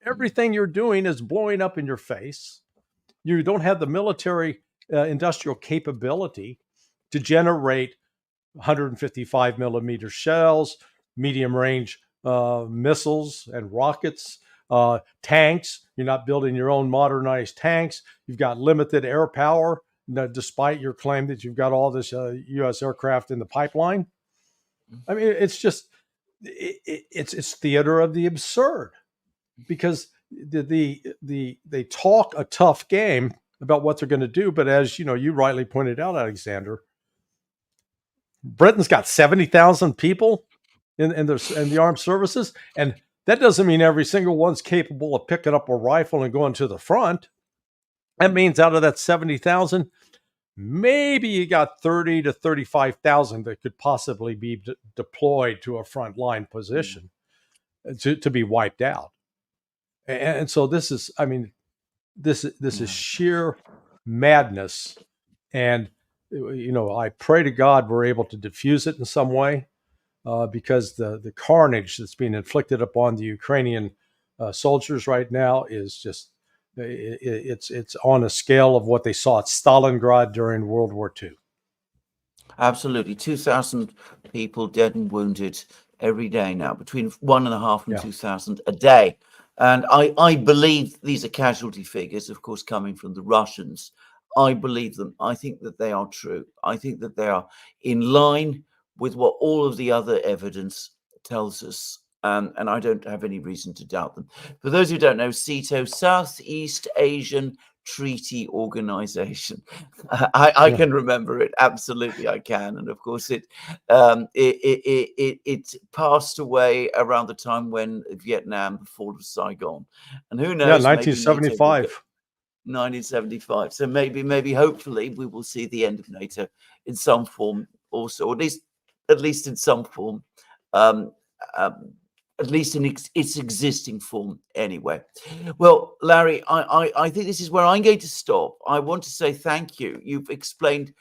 Everything you're doing is blowing up in your face. You don't have the military industrial capability to generate 155 millimeter shells, medium range missiles and rockets, tanks. You're not building your own modernized tanks. You've got limited air power, despite your claim that you've got all this U.S. aircraft in the pipeline. I mean, it's just it's theater of the absurd, because they talk a tough game about what they're going to do, but as you rightly pointed out, Alexander, Britain's got 70,000 people in the armed services, and that doesn't mean every single one's capable of picking up a rifle and going to the front. That means out of that 70,000, maybe you got 30 to 35,000 that could possibly be deployed to a front line position to be wiped out. And so this is sheer madness. And, I pray to God we're able to diffuse it in some way, because the carnage that's being inflicted upon the Ukrainian soldiers right now is just, it's on a scale of what they saw at Stalingrad during World War II. Absolutely. 2,000 people dead and wounded every day now, between 1.5 and 2,000 a day. And I believe these are casualty figures, of course, coming from the Russians. I believe them. I think that they are true. I think that they are in line with what all of the other evidence tells us. And I don't have any reason to doubt them. For those who don't know, SEATO, Southeast Asian Treaty Organization. I Yeah. can remember it. Absolutely, I can. And of course, it passed away around the time when Vietnam, the fall of Saigon. And who Yeah, knows, maybe NATO will go, 1975. 1975. So maybe, hopefully, we will see the end of NATO in some form, also, at least in some form, um, um, at least in its existing form, anyway. Well, Larry, I think this is where I'm going to stop. I want to say thank you. You've explained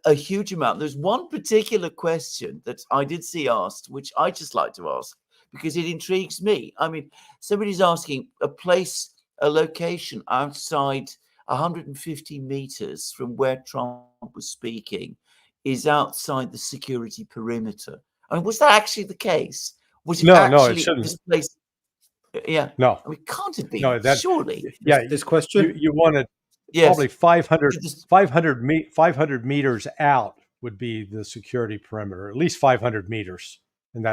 a huge amount. There's one particular question that I did see asked, which I just like to ask because it intrigues me. I mean, somebody's asking a location outside 150 meters from where Trump was speaking is outside the security perimeter. I mean, was that actually the case? Was it No, it actually shouldn't. this place? Yeah. No, I mean, can't it be? no, that, Surely. yeah, This question? you wanted Yes. probably 500, This- 500 meters out would be the security perimeter, at least 500 meters. And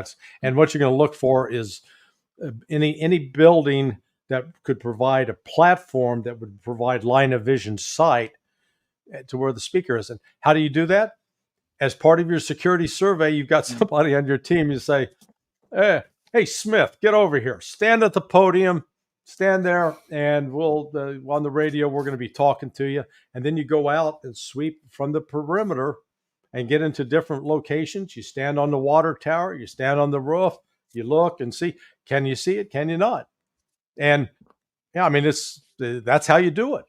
what you're going to look for is any building that could provide a platform that would provide line of vision sight to where the speaker is. And how do you do that? As part of your security survey, you've got somebody on your team. You say, hey, Smith, get over here. Stand at the podium. Stand there, and we'll on the radio. We're going to be talking to you. And then you go out and sweep from the perimeter and get into different locations. You stand on the water tower. You stand on the roof. You look and see. Can you see it? Can you not? And yeah, I mean, that's how you do it.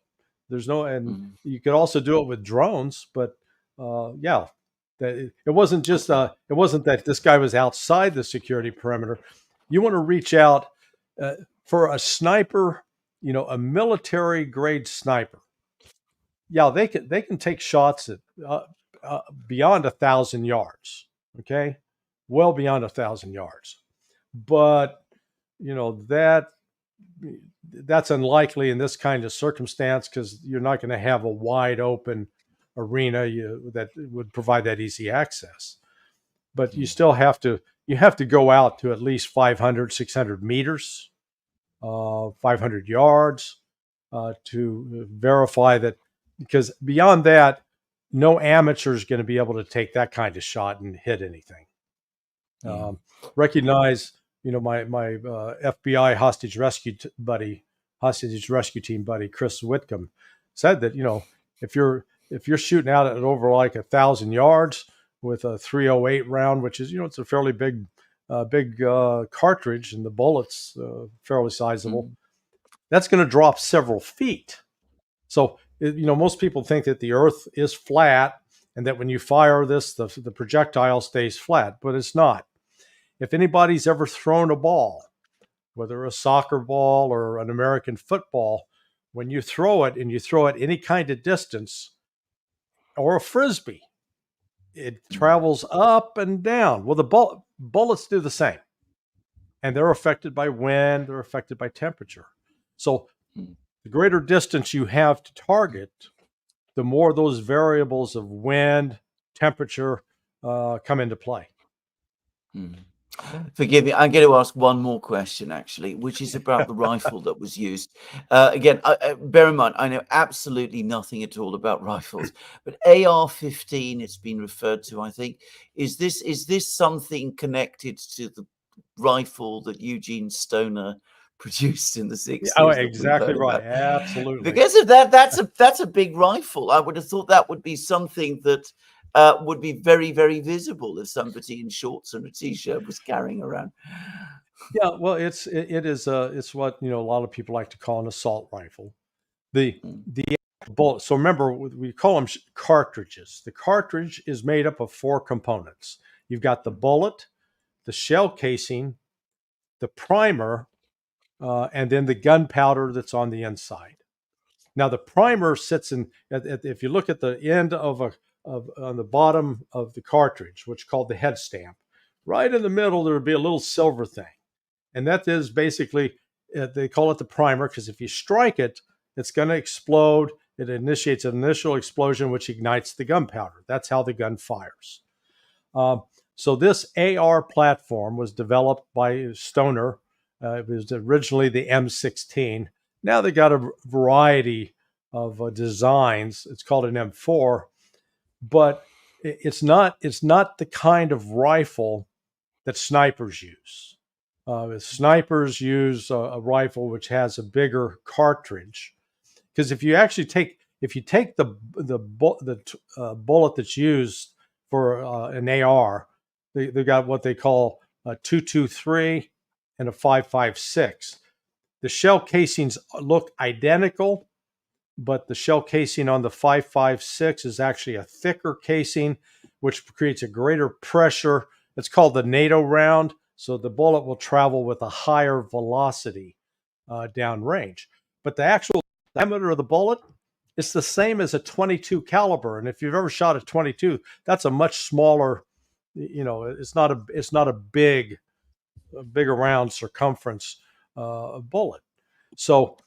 There's no, and you could also do it with drones, but yeah, it wasn't just it wasn't that this guy was outside the security perimeter. You want to reach out for a sniper, a military grade sniper. Yeah, they can take shots at beyond 1,000 yards. Okay, well beyond 1,000 yards, but that's unlikely in this kind of circumstance because you're not going to have a wide open arena that would provide that easy access. But you still have to go out to at least 500, 600 meters, 500 yards to verify that, because beyond that, no amateur is going to be able to take that kind of shot and hit anything. Recognize, my FBI hostage rescue team buddy, Chris Whitcomb, said that, if you're shooting out at over like 1,000 yards with a 308 round, which is, it's a fairly big cartridge and the bullet's fairly sizable, that's going to drop several feet. So, most people think that the earth is flat and that when you fire this, the projectile stays flat, but it's not. If anybody's ever thrown a ball, whether a soccer ball or an American football, when you throw it and you throw it any kind of distance, or a frisbee, it travels up and down. Well, the bullets do the same, and they're affected by wind, they're affected by temperature. So the greater distance you have to target, the more those variables of wind, temperature come into play. Forgive me, I'm going to ask one more question, actually, which is about the rifle that was used. Again, bear in mind, I know absolutely nothing at all about rifles, but AR-15, it's been referred to, I think. Is this something connected to the rifle that Eugene Stoner produced in the 60s? Oh, exactly right. Absolutely. Because of that, that's a big rifle. I would have thought that would be something that would be very, very visible if somebody in shorts and a t-shirt was carrying around. Yeah, well, it's what a lot of people like to call an assault rifle. The bullet. So remember, we call them cartridges. The cartridge is made up of 4 components. You've got the bullet, the shell casing, the primer, and then the gunpowder that's on the inside. Now, the primer sits in. If you look at the end on the bottom of the cartridge, which is called the head stamp, right in the middle there would be a little silver thing, and that is basically they call it the primer because if you strike it, it's going to explode. It initiates an initial explosion, which ignites the gunpowder. That's how the gun fires. So this AR platform was developed by Stoner. It was originally the M16. Now they got a variety of designs. It's called an M4, but it's not the kind of rifle that snipers use. Snipers use a rifle which has a bigger cartridge, because if you take the bullet that's used for an AR, they got what they call a 223 and a 5.56. The shell casings look identical, but the shell casing on the 5.56 is actually a thicker casing, which creates a greater pressure. It's called the NATO round, so the bullet will travel with a higher velocity downrange. But the actual diameter of the bullet is the same as a 22 caliber, and if you've ever shot a 22, that's a much smaller. It's not a big around circumference bullet. So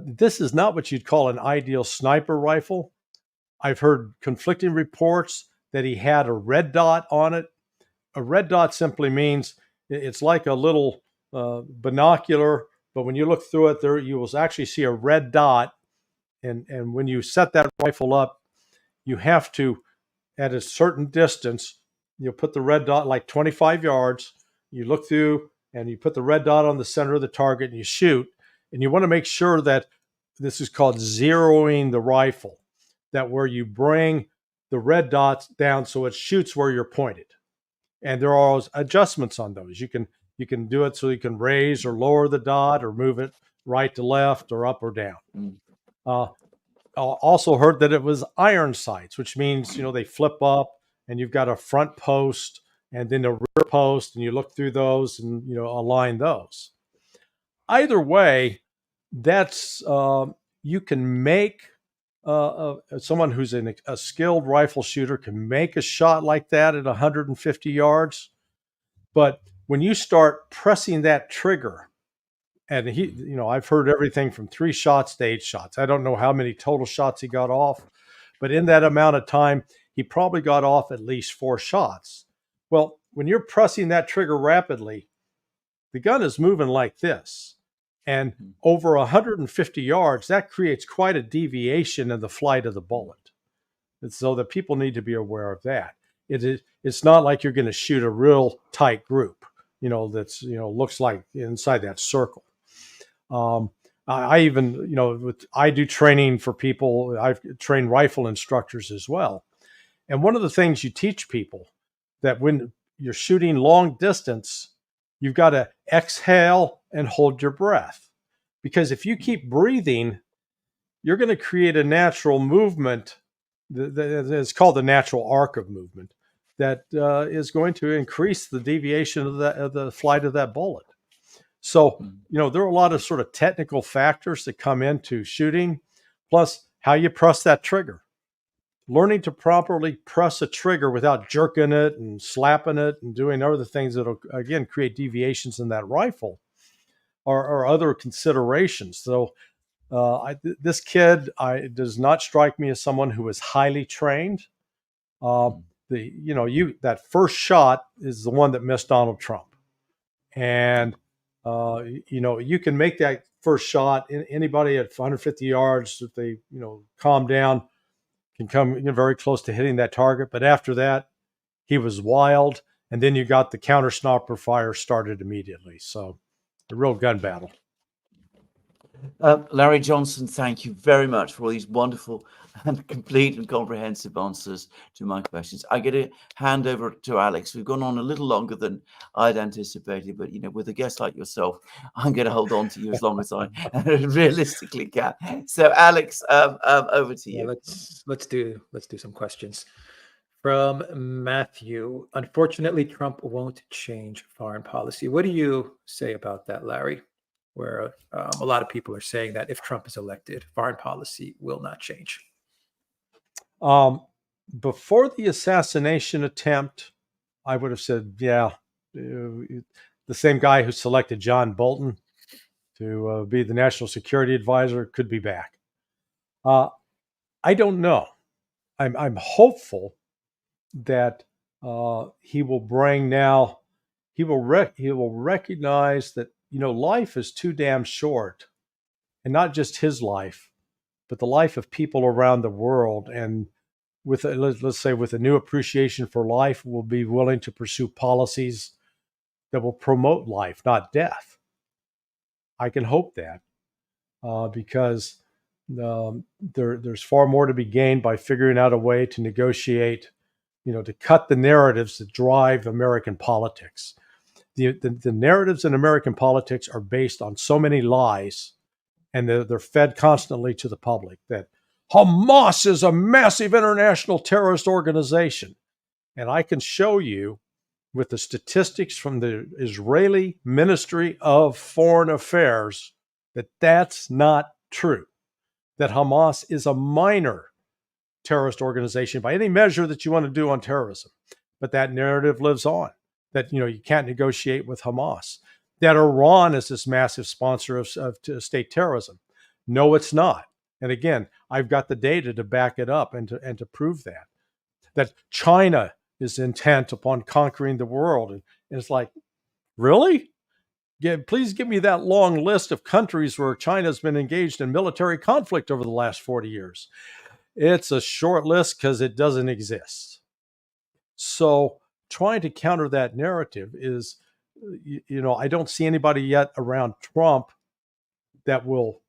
this is not what you'd call an ideal sniper rifle. I've heard conflicting reports that he had a red dot on it. A red dot simply means it's like a little binocular, but when you look through it, there you will actually see a red dot. And when you set that rifle up, you have to, at a certain distance, you'll put the red dot like 25 yards. You look through and you put the red dot on the center of the target and you shoot. And you want to make sure that this is called zeroing the rifle, that where you bring the red dots down so it shoots where you're pointed. And there are adjustments on those. You can do it so you can raise or lower the dot or move it right to left or up or down. I also heard that it was iron sights, which means, they flip up and you've got a front post and then a rear post, and you look through those and, align those. Either way, that's you can make someone who's a skilled rifle shooter can make a shot like that at 150 yards. But when you start pressing that trigger, and I've heard everything from 3 shots to 8 shots. I don't know how many total shots he got off, but in that amount of time, he probably got off at least 4 shots. Well, when you're pressing that trigger rapidly, the gun is moving like this. And over 150 yards, that creates quite a deviation in the flight of the bullet. And so that people need to be aware of that. It's not like you're going to shoot a real tight group, that's, looks like inside that circle. I even, I do training for people. I've trained rifle instructors as well. And one of the things you teach people that when you're shooting long distance, you've got to exhale and hold your breath. Because if you keep breathing, you're going to create a natural movement. It's called the natural arc of movement that is going to increase the deviation of the flight of that bullet. So, there are a lot of sort of technical factors that come into shooting, plus how you press that trigger. Learning to properly press a trigger without jerking it and slapping it and doing other things that will, again, create deviations in that rifle are other considerations. So this kid does not strike me as someone who is highly trained. That first shot is the one that missed Donald Trump. And you can make that first shot. Anybody at 150 yards, if they, calm down, can come very close to hitting that target. But after that, he was wild. And then you got the counter sniper fire started immediately. So a real gun battle. Larry Johnson, thank you very much for all these wonderful and complete and comprehensive answers to my questions. I get a hand over to Alex. We've gone on a little longer than I'd anticipated, but with a guest like yourself, I'm going to hold on to you as long as I realistically can. So, Alex, over to you. Let's do some questions. From Matthew, unfortunately, Trump won't change foreign policy. What do you say about that, Larry? Where a lot of people are saying that if Trump is elected, foreign policy will not change. Before the assassination attempt, I would have said, yeah, the same guy who selected John Bolton to be the national security advisor could be back. I don't know. I'm hopeful that he will bring now. He will recognize that life is too damn short, and not just his life, but the life of people around the world. And let's say with a new appreciation for life, will be willing to pursue policies that will promote life, not death. I can hope that because there's far more to be gained by figuring out a way to negotiate, to cut the narratives that drive American politics. The narratives in American politics are based on so many lies, and they're fed constantly to the public that Hamas is a massive international terrorist organization. And I can show you with the statistics from the Israeli Ministry of Foreign Affairs that that's not true, that Hamas is a minor terrorist organization by any measure that you want to do on terrorism. But that narrative lives on, that you can't negotiate with Hamas, that Iran is this massive sponsor of state terrorism. No, it's not. And again, I've got the data to back it up and to prove that China is intent upon conquering the world. And it's like, really? Yeah, please give me that long list of countries where China's been engaged in military conflict over the last 40 years. It's a short list because it doesn't exist. So trying to counter that narrative is, I don't see anybody yet around Trump that will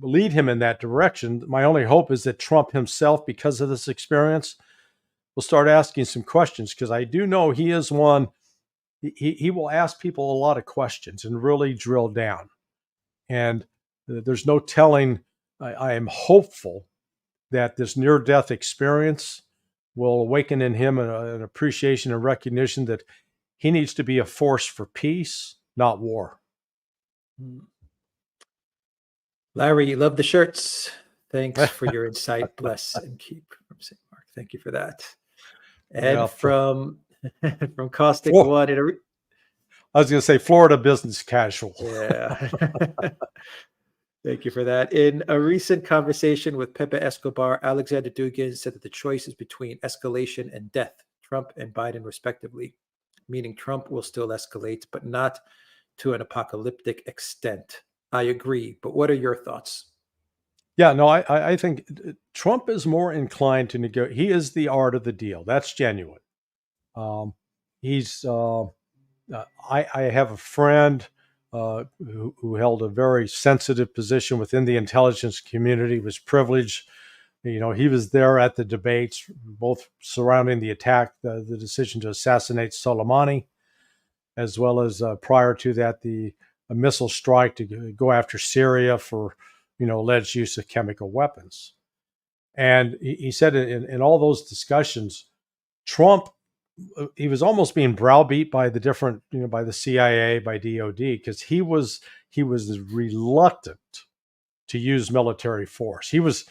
lead him in that direction. My only hope is that Trump himself, because of this experience, will start asking some questions, because I do know he is one. He will ask people a lot of questions and really drill down. And there's no telling. I am hopeful that this near-death experience will awaken in him an appreciation and recognition that he needs to be a force for peace, not war. Larry, you love the shirts. Thanks for your insight. Bless and keep from St. Mark. Thank you for that. And from Caustic One, I was going to say Florida business casual. Yeah. Thank you for that. In a recent conversation with Pepe Escobar, Alexander Dugin said that the choice is between escalation and death, Trump and Biden respectively, meaning Trump will still escalate, but not to an apocalyptic extent. I agree, but what are your thoughts? Yeah, no, I think Trump is more inclined to negotiate. He is the art of the deal. That's genuine. I have a friend who held a very sensitive position within the intelligence community, was privileged. He was there at the debates, both surrounding the attack, the decision to assassinate Soleimani, as well as prior to that, a missile strike to go after Syria for, alleged use of chemical weapons. And he said in all those discussions, Trump, he was almost being browbeat by the different, by the CIA, by DOD, because he was reluctant to use military force. He was,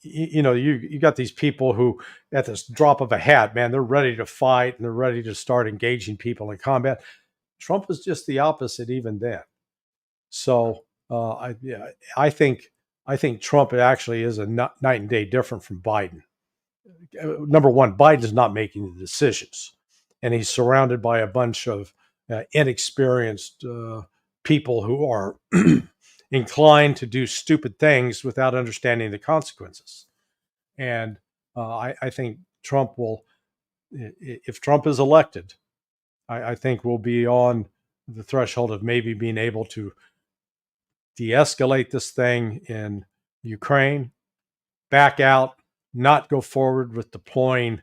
you got these people who, at this drop of a hat, man, they're ready to fight and they're ready to start engaging people in combat. Trump was just the opposite even then. So I think Trump actually is a night and day different from Biden. Number one, Biden is not making the decisions, and he's surrounded by a bunch of inexperienced people who are inclined to do stupid things without understanding the consequences. And I think Trump will, if Trump is elected, I think we'll be on the threshold of maybe being able to de-escalate this thing in Ukraine, back out, not go forward with deploying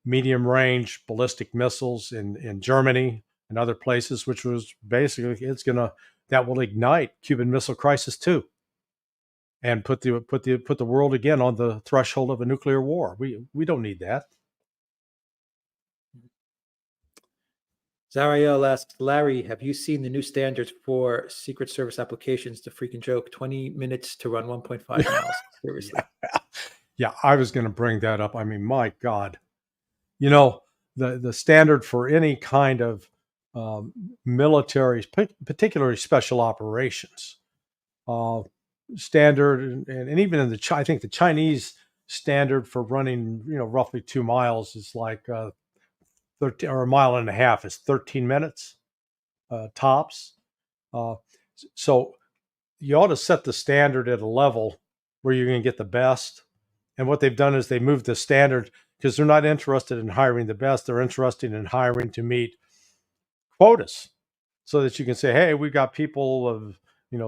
medium-range ballistic missiles in Germany and other places, which was basically that will ignite Cuban Missile Crisis too, and put the world again on the threshold of a nuclear war. We don't need that. Zariel asks, Larry, have you seen the new standards for Secret Service applications? The freaking joke, 20 minutes to run 1.5 miles. Seriously. Yeah, I was going to bring that up. I mean, my God, the standard for any kind of military, particularly special operations, standard, and even in I think the Chinese standard for running, roughly 2 miles is like 13 or a mile and a half is 13 minutes tops. Uh, so you ought to set the standard at a level where you're going to get the best. And what they've done is they moved the standard because they're not interested in hiring the best. They're interested in hiring to meet quotas so that you can say, hey, we've got people of,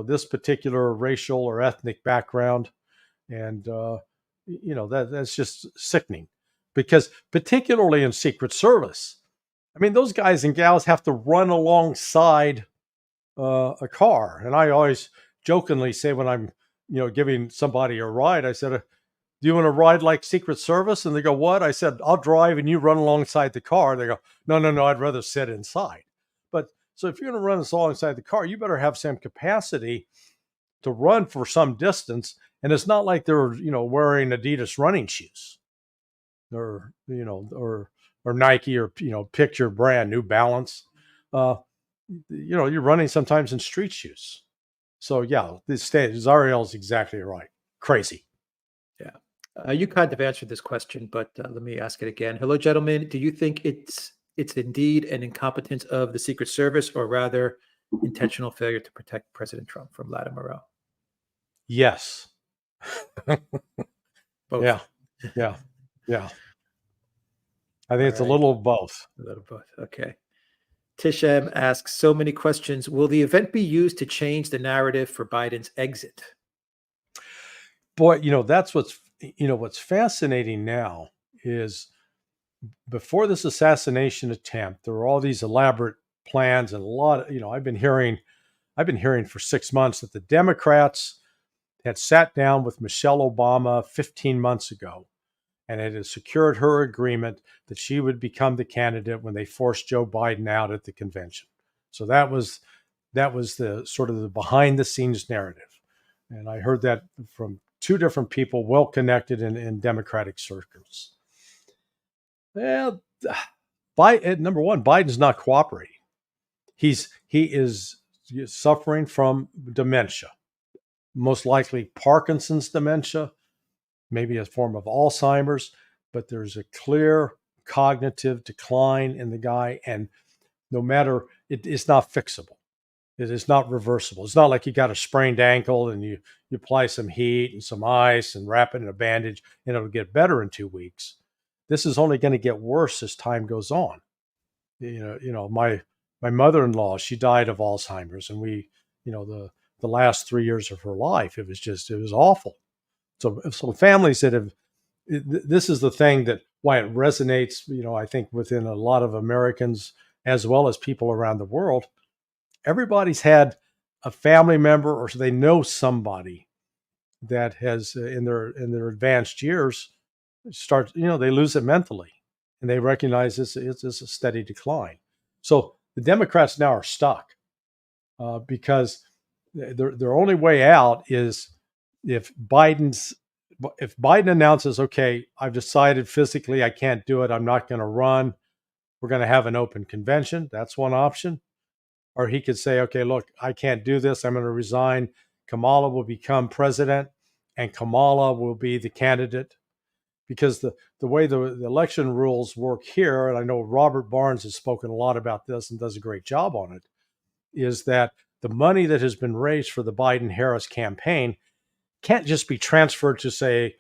this particular racial or ethnic background. And, that's just sickening because particularly in Secret Service, I mean, those guys and gals have to run alongside a car. And I always jokingly say when I'm, giving somebody a ride, I said, do you want to ride like Secret Service? And they go, what? I said, I'll drive and you run alongside the car. They go, no, I'd rather sit inside. But so if you're going to run alongside the car, you better have some capacity to run for some distance. And it's not like they're, wearing Adidas running shoes or, or Nike or, pick your brand, New Balance. You're running sometimes in street shoes. So yeah, Zariel is exactly right. Crazy. Yeah. You kind of answered this question, but let me ask it again. Hello, gentlemen. Do you think it's indeed an incompetence of the Secret Service, or rather intentional failure to protect President Trump? From Latimer? Yes. Both. Yeah. I think it's a little of both. A little both. Okay. Tish M asks, so many questions. Will the event be used to change the narrative for Biden's exit? Boy, that's what's fascinating now is before this assassination attempt, there were all these elaborate plans and a lot of, I've been hearing for 6 months that the Democrats had sat down with Michelle Obama 15 months ago and it had secured her agreement that she would become the candidate when they forced Joe Biden out at the convention. So that was the sort of the behind the scenes narrative. And I heard that from two different people well connected in Democratic circles. Well, number one, Biden's not cooperating. He is suffering from dementia, most likely Parkinson's dementia, maybe a form of Alzheimer's, but there's a clear cognitive decline in the guy. And no matter, it's not fixable. It is not reversible. It's not like you got a sprained ankle and you apply some heat and some ice and wrap it in a bandage and it'll get better in 2 weeks. This is only going to get worse as time goes on. My mother-in-law, she died of Alzheimer's, and we, the last 3 years of her life, it was awful. So families that have, this is the thing that why it resonates, I think within a lot of Americans as well as people around the world. Everybody's had a family member or they know somebody that has in their advanced years they lose it mentally and they recognize it's a steady decline. So the Democrats now are stuck because their only way out is if Biden announces, okay, I've decided physically I can't do it, I'm not going to run, we're going to have an open convention. That's one option. Or he could say, okay, look, I can't do this, I'm going to resign. Kamala will become president and Kamala will be the candidate. Because the way the election rules work here, and I know Robert Barnes has spoken a lot about this and does a great job on it, is that the money that has been raised for the Biden-Harris campaign can't just be transferred to, say,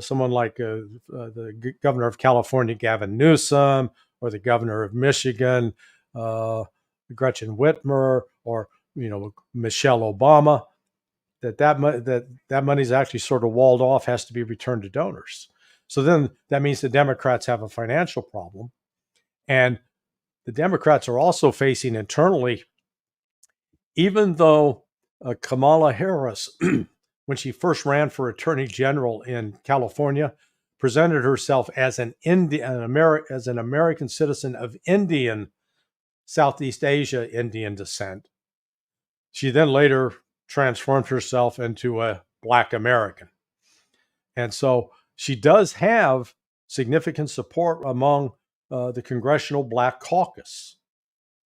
someone like the governor of California, Gavin Newsom, or the governor of Michigan, Gretchen Whitmer, or Michelle Obama. That money is actually sort of walled off, has to be returned to donors. So then that means the Democrats have a financial problem. And the Democrats are also facing internally, even though Kamala Harris, when she first ran for Attorney General in California, presented herself as an American citizen of Southeast Asia Indian descent. She then later transformed herself into a Black American. And so she does have significant support among the Congressional Black Caucus.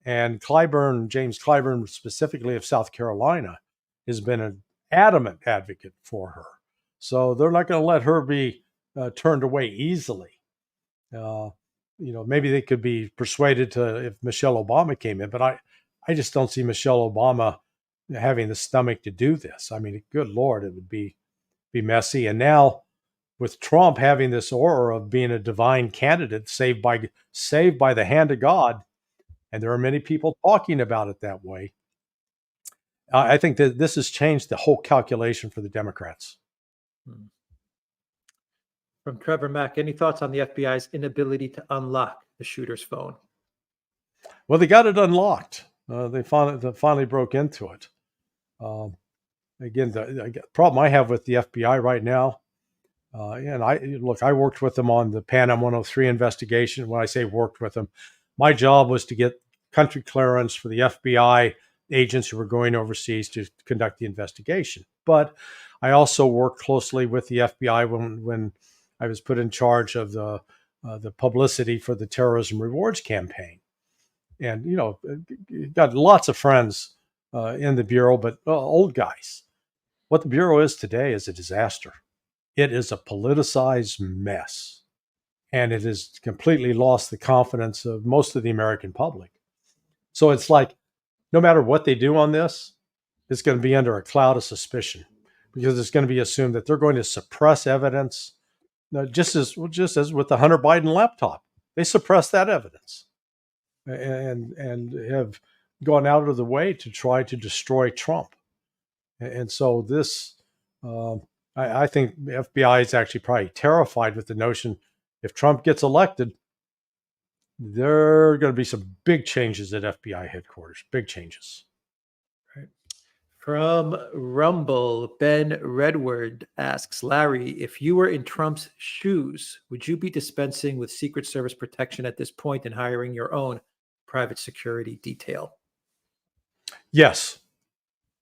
And James Clyburn, specifically of South Carolina, has been an adamant advocate for her. So they're not going to let her be turned away easily. Maybe they could be persuaded to if Michelle Obama came in, but I just don't see Michelle Obama having the stomach to do this. I mean, good Lord, it would be messy. And now with Trump having this aura of being a divine candidate saved by the hand of God, and there are many people talking about it that way, I think that this has changed the whole calculation for the Democrats. From Trevor Mack, any thoughts on the FBI's inability to unlock the shooter's phone? Well, they got it unlocked. They finally broke into it. Again, the problem I have with the FBI right now, and I worked with them on the Pan Am 103 investigation. When I say worked with them, my job was to get country clearance for the FBI agents who were going overseas to conduct the investigation. But I also worked closely with the FBI when I was put in charge of the publicity for the terrorism rewards campaign. And, got lots of friends in the Bureau, but old guys. What the Bureau is today is a disaster. It is a politicized mess. And it has completely lost the confidence of most of the American public. So it's like, no matter what they do on this, it's going to be under a cloud of suspicion because it's going to be assumed that they're going to suppress evidence, just as with the Hunter Biden laptop. They suppressed that evidence and have gone out of the way to try to destroy Trump. And so this, I think the FBI is actually probably terrified with the notion if Trump gets elected, there are going to be some big changes at FBI headquarters, big changes. Right. From Rumble, Ben Redward asks, Larry, if you were in Trump's shoes, would you be dispensing with Secret Service protection at this point and hiring your own private security detail? Yes.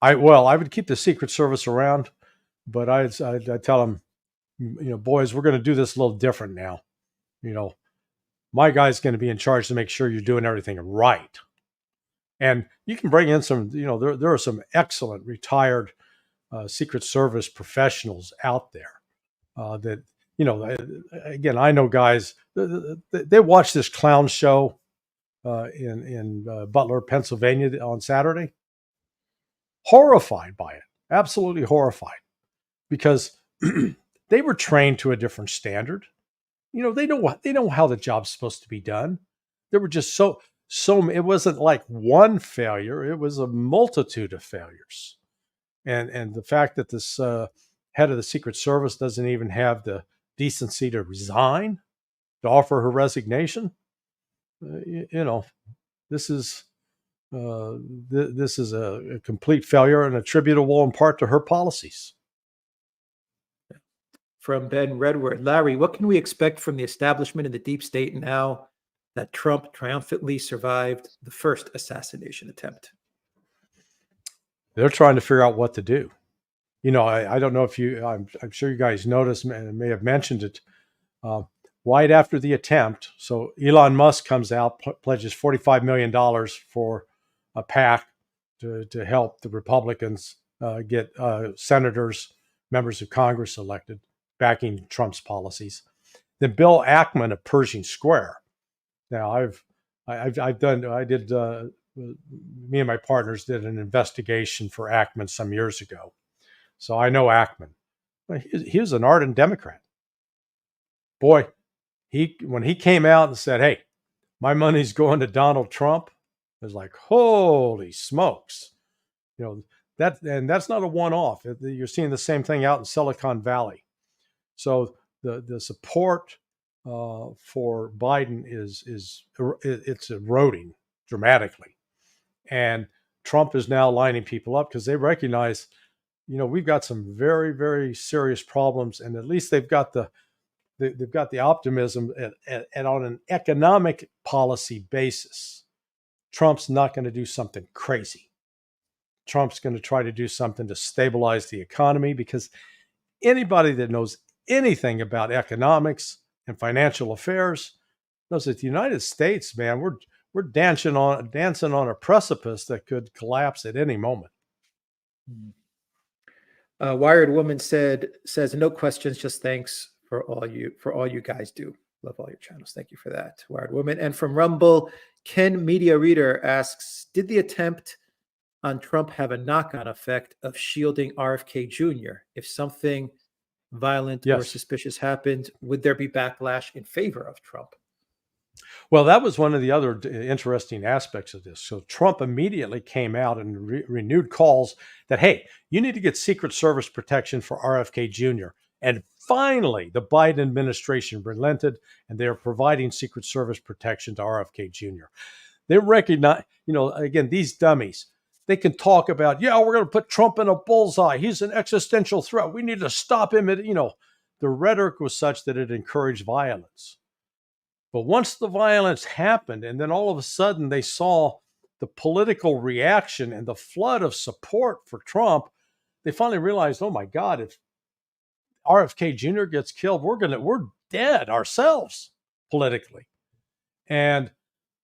I would keep the Secret Service around, but I'd tell them, boys, we're going to do this a little different now. My guy's going to be in charge to make sure you're doing everything right. And you can bring in some, there are some excellent retired Secret Service professionals out there that, again, I know guys, they watch this clown show in Butler, Pennsylvania on Saturday. Horrified by it, absolutely horrified, because they were trained to a different standard. They know how the job's supposed to be done. There were just so it wasn't like one failure; it was a multitude of failures. And the fact that this head of the Secret Service doesn't even have the decency to resign, to offer her resignation, this is a complete failure and attributable in part to her policies. From Ben Redward, Larry, what can we expect from the establishment in the deep state now that Trump triumphantly survived the first assassination attempt? They're trying to figure out what to do. I don't know if I'm sure you guys noticed and may have mentioned it. Right after the attempt, so Elon Musk comes out, pledges $45 million for a PAC to help the Republicans get senators, members of Congress elected, backing Trump's policies. Then Bill Ackman of Pershing Square. Now me and my partners did an investigation for Ackman some years ago. So I know Ackman. He was an ardent Democrat. Boy, when he came out and said, hey, my money's going to Donald Trump, it was like, holy smokes. That's not a one-off. You're seeing the same thing out in Silicon Valley. So the support for Biden it's eroding dramatically, and Trump is now lining people up because they recognize, we've got some very, very serious problems, and at least they've got the optimism and on an economic policy basis. Trump's not going to do something crazy. Trump's going to try to do something to stabilize the economy, because anybody that knows anything about economics and financial affairs knows that the United States, man, we're dancing on a precipice that could collapse at any moment. Wired Woman says no questions, just thanks for all you guys do. Love all your channels. Thank you for that, Wired Woman. And from Rumble, Ken Media Reader asks, did the attempt on Trump have a knock-on effect of shielding RFK Jr.? If something violent or Yes. suspicious happened, would there be backlash in favor of Trump? Well, that was one of the other interesting aspects of this. So Trump immediately came out and renewed calls that, hey, you need to get Secret Service protection for RFK Jr. And finally, the Biden administration relented, and they are providing Secret Service protection to RFK Jr. They recognize, again, these dummies, they can talk about, yeah, we're going to put Trump in a bullseye. He's an existential threat. We need to stop him. The rhetoric was such that it encouraged violence. But once the violence happened, and then all of a sudden they saw the political reaction and the flood of support for Trump, they finally realized, oh my God, if RFK Jr. gets killed, we're dead ourselves politically. And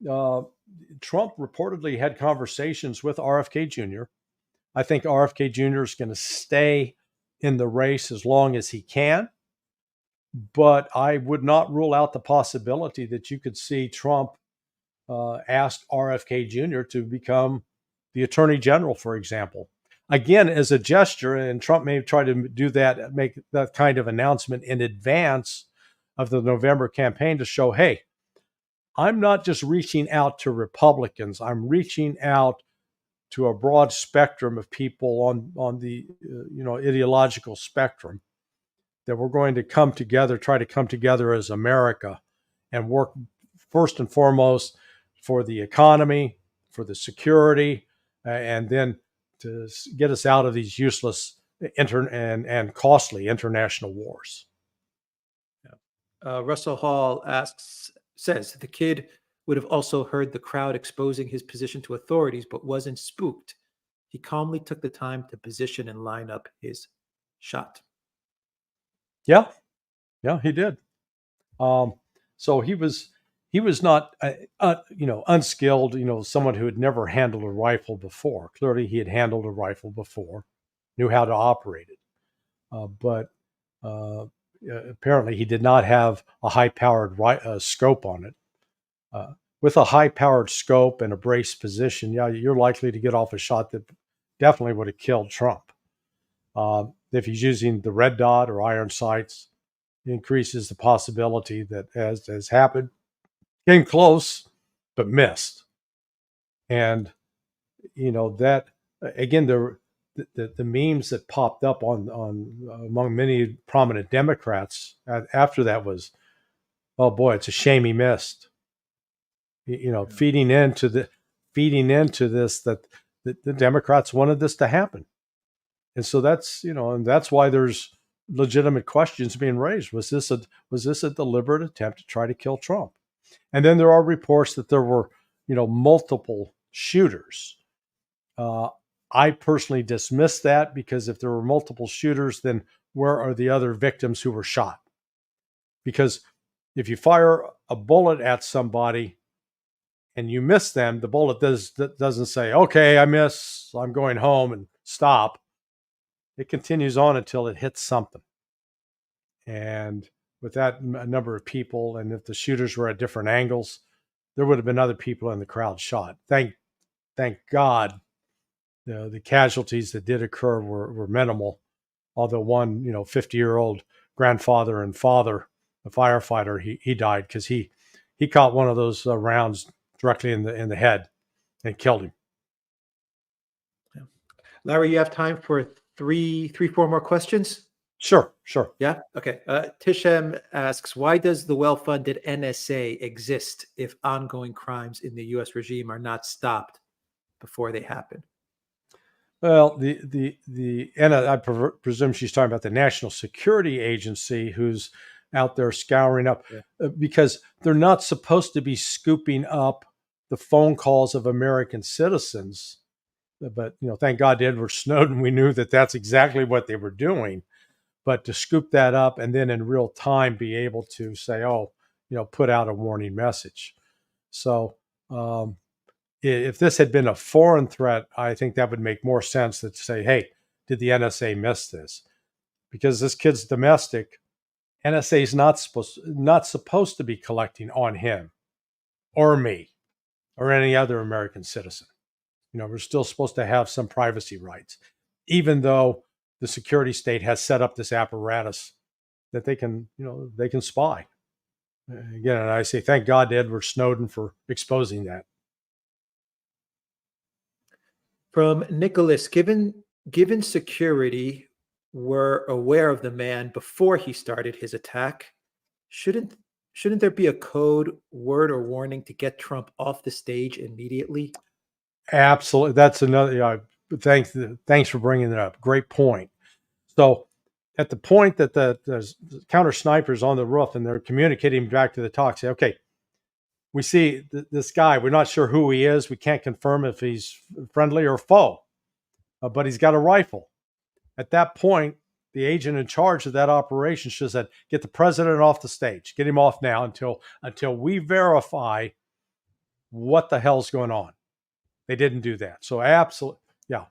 Trump reportedly had conversations with RFK Jr. I think RFK Jr. is going to stay in the race as long as he can. But I would not rule out the possibility that you could see Trump ask RFK Jr. to become the attorney general, for example. Again, as a gesture, and Trump may try to do that, make that kind of announcement in advance of the November campaign to show, hey, I'm not just reaching out to Republicans. I'm reaching out to a broad spectrum of people on the ideological spectrum, that we're going to try to come together as America and work first and foremost for the economy, for the security, and then to get us out of these useless and costly international wars. Russell Hall says the kid would have also heard the crowd exposing his position to authorities, but wasn't spooked. He calmly took the time to position and line up his shot. Yeah, he did. So he was not, unskilled, someone who had never handled a rifle before. Clearly, he had handled a rifle before, knew how to operate it. But apparently, he did not have a high-powered scope on it. With a high-powered scope and a brace position, you're likely to get off a shot that definitely would have killed Trump. If he's using the red dot or iron sights, it increases the possibility that, as has happened, came close but missed. And that, again, the memes that popped up on among many prominent Democrats after that was, oh boy, it's a shame he missed. Feeding into this that the Democrats wanted this to happen. And so that's why there's legitimate questions being raised. Was this a deliberate attempt to try to kill Trump? And then there are reports that there were, multiple shooters. I personally dismiss that, because if there were multiple shooters, then where are the other victims who were shot? Because if you fire a bullet at somebody and you miss them, the bullet doesn't say, okay, I miss, I'm going home, and stop. It continues on until it hits something. And with that number of people, and if the shooters were at different angles, there would have been other people in the crowd shot. Thank God the casualties that did occur were minimal. Although one, 50-year-old grandfather and father, a firefighter, he died because he caught one of those rounds directly in the head and killed him. Larry, you have time for four more questions? Sure. Yeah. Okay. Tishem asks, why does the well-funded NSA exist if ongoing crimes in the U.S. regime are not stopped before they happen? Well, and I presume she's talking about the National Security Agency, who's out there scouring up, because they're not supposed to be scooping up the phone calls of American citizens. But, thank God to Edward Snowden, we knew that that's exactly what they were doing. But to scoop that up and then in real time be able to say, put out a warning message. So if this had been a foreign threat, I think that would make more sense to say, hey, did the NSA miss this? Because this kid's domestic, NSA is not supposed to be collecting on him or me or any other American citizen. We're still supposed to have some privacy rights, even though the security state has set up this apparatus that they can spy. Again, and I say thank God to Edward Snowden for exposing that. From Nicholas, given security were aware of the man before he started his attack, shouldn't there be a code word or warning to get Trump off the stage immediately? Absolutely. That's another. Thanks for bringing that up. Great point. So, at the point that the counter snipers on the roof and they're communicating back to the talk, say, okay, we see this guy. We're not sure who he is. We can't confirm if he's friendly or foe, but he's got a rifle. At that point, the agent in charge of that operation should have said, get the president off the stage. Get him off now until we verify what the hell's going on. They didn't do that. So absolutely, yeah.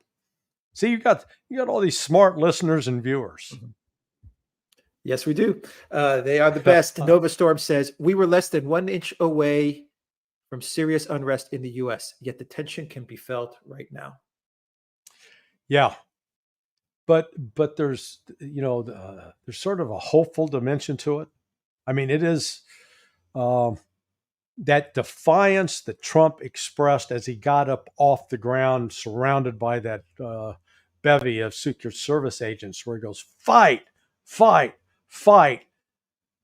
See, you got all these smart listeners and viewers. Yes, we do. They are the best. Nova Storm says, we were less than 1 inch away from serious unrest in the U.S., yet the tension can be felt right now. Yeah. But there's, there's sort of a hopeful dimension to it. I mean, it is that defiance that Trump expressed as he got up off the ground, surrounded by that bevy of Secret Service agents, where he goes, fight, fight, fight.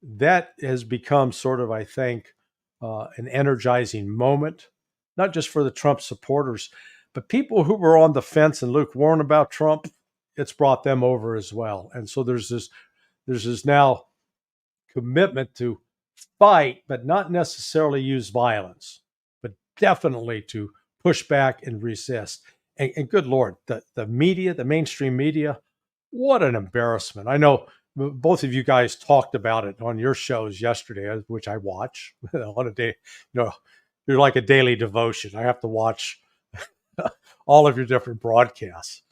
That has become sort of, I think, an energizing moment, not just for the Trump supporters, but people who were on the fence and lukewarm about Trump. It's brought them over as well. And so there's this now commitment to fight, but not necessarily use violence, but definitely to push back and resist. And good Lord, the media, the mainstream media, what an embarrassment. I know both of you guys talked about it on your shows yesterday, which I watch on a day. You're like a daily devotion. I have to watch all of your different broadcasts.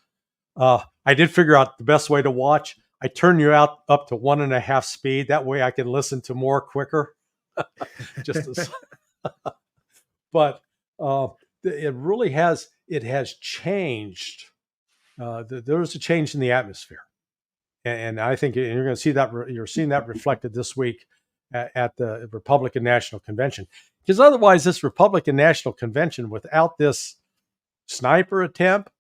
I did figure out the best way to watch. I turn you up to 1.5 speed. That way I can listen to more quicker. But it really has. It has changed. There was a change in the atmosphere, and I think you're going to see that. You're seeing that reflected this week at the Republican National Convention. Because otherwise, this Republican National Convention, without this sniper attempt,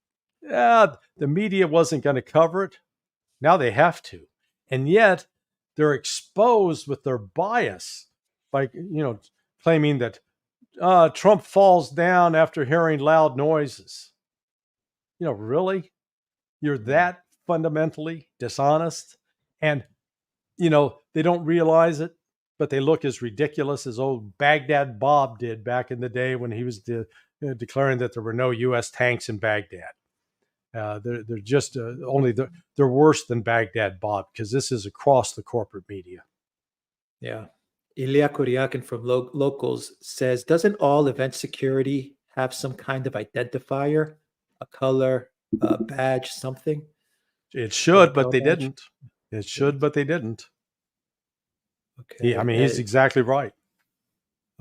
the media wasn't going to cover it. Now they have to. And yet they're exposed with their bias by, claiming that Trump falls down after hearing loud noises. Really? You're that fundamentally dishonest? And, they don't realize it, but they look as ridiculous as old Baghdad Bob did back in the day when he was declaring that there were no U.S. tanks in Baghdad. They're just they're worse than Baghdad Bob, because this is across the corporate media. Yeah. Ilya Kuryakin from Locals says, doesn't all event security have some kind of identifier, a color, a badge, something? It should, but they didn't. It should, but they didn't. Okay. He's exactly right.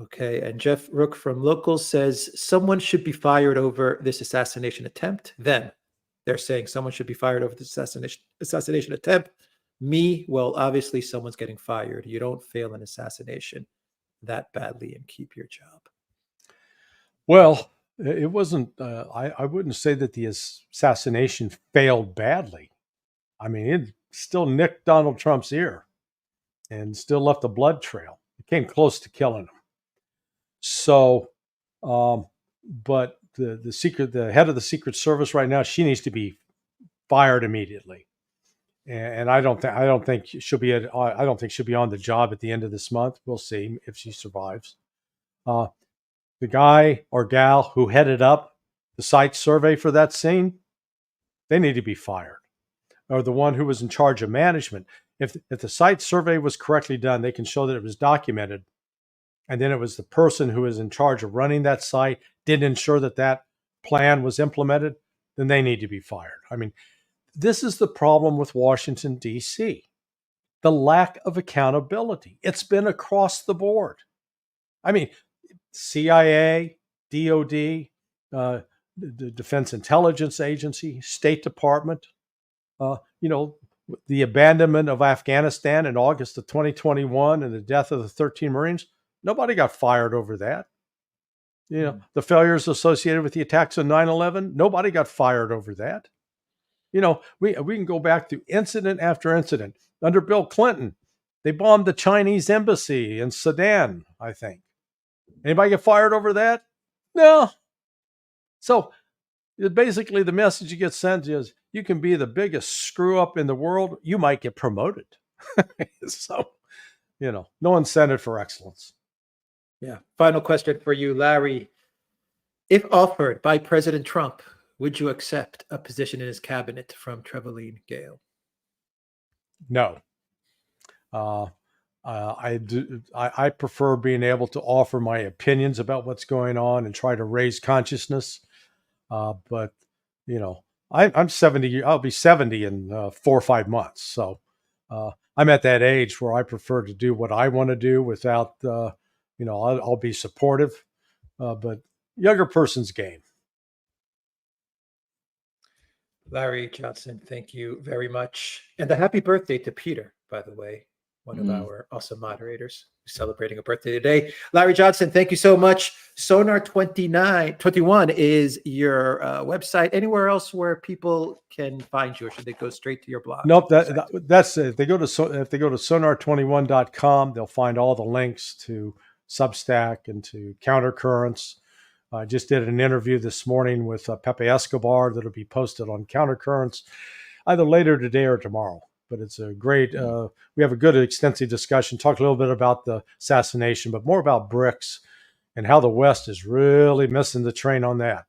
Okay. And Jeff Rook from Locals says, someone should be fired over this assassination attempt. Then they're saying someone should be fired over the assassination attempt. Me, well, obviously someone's getting fired. You don't fail an assassination that badly and keep your job. Well, it wasn't, I wouldn't say that the assassination failed badly. It still nicked Donald Trump's ear and still left a blood trail. It came close to killing him. So, but the head of the Secret Service right now, she needs to be fired immediately. And I don't think she'll be on the job at the end of this month. We'll see if she survives. The guy or gal who headed up the site survey for that scene, they need to be fired. Or the one who was in charge of management. If the site survey was correctly done, they can show that it was documented. And then it was the person who was in charge of running that site didn't ensure that plan was implemented, then they need to be fired. This is the problem with Washington, D.C., the lack of accountability. It's been across the board. I mean, CIA, DOD, the Defense Intelligence Agency, State Department, the abandonment of Afghanistan in August of 2021 and the death of the 13 Marines. Nobody got fired over that. The failures associated with the attacks on 9/11, nobody got fired over that. We can go back to incident after incident. Under Bill Clinton, they bombed the Chinese embassy in Sudan, I think. Anybody get fired over that? No. So basically the message you get sent is you can be the biggest screw up in the world. You might get promoted. So, no incentive for excellence. Yeah. Final question for you, Larry. If offered by President Trump, would you accept a position in his cabinet from Trevelyan Gale? No. I prefer being able to offer my opinions about what's going on and try to raise consciousness. But I'm 70. I'll be 70 in 4 or 5 months. So I'm at that age where I prefer to do what I want to do without, I'll be supportive, but younger person's game. Larry Johnson, thank you very much. And a happy birthday to Peter, by the way, one of our awesome moderators who's celebrating a birthday today. Larry Johnson, thank you so much. Sonar 21 is your website. Anywhere else where people can find you, or should they go straight to your blog? Nope, that's it. If they go to sonar21.com, they'll find all the links to Substack and to Countercurrents. I just did an interview this morning with Pepe Escobar that'll be posted on Countercurrents either later today or tomorrow. But it's a great, we have a good extensive discussion, talk a little bit about the assassination, but more about BRICS and how the West is really missing the train on that.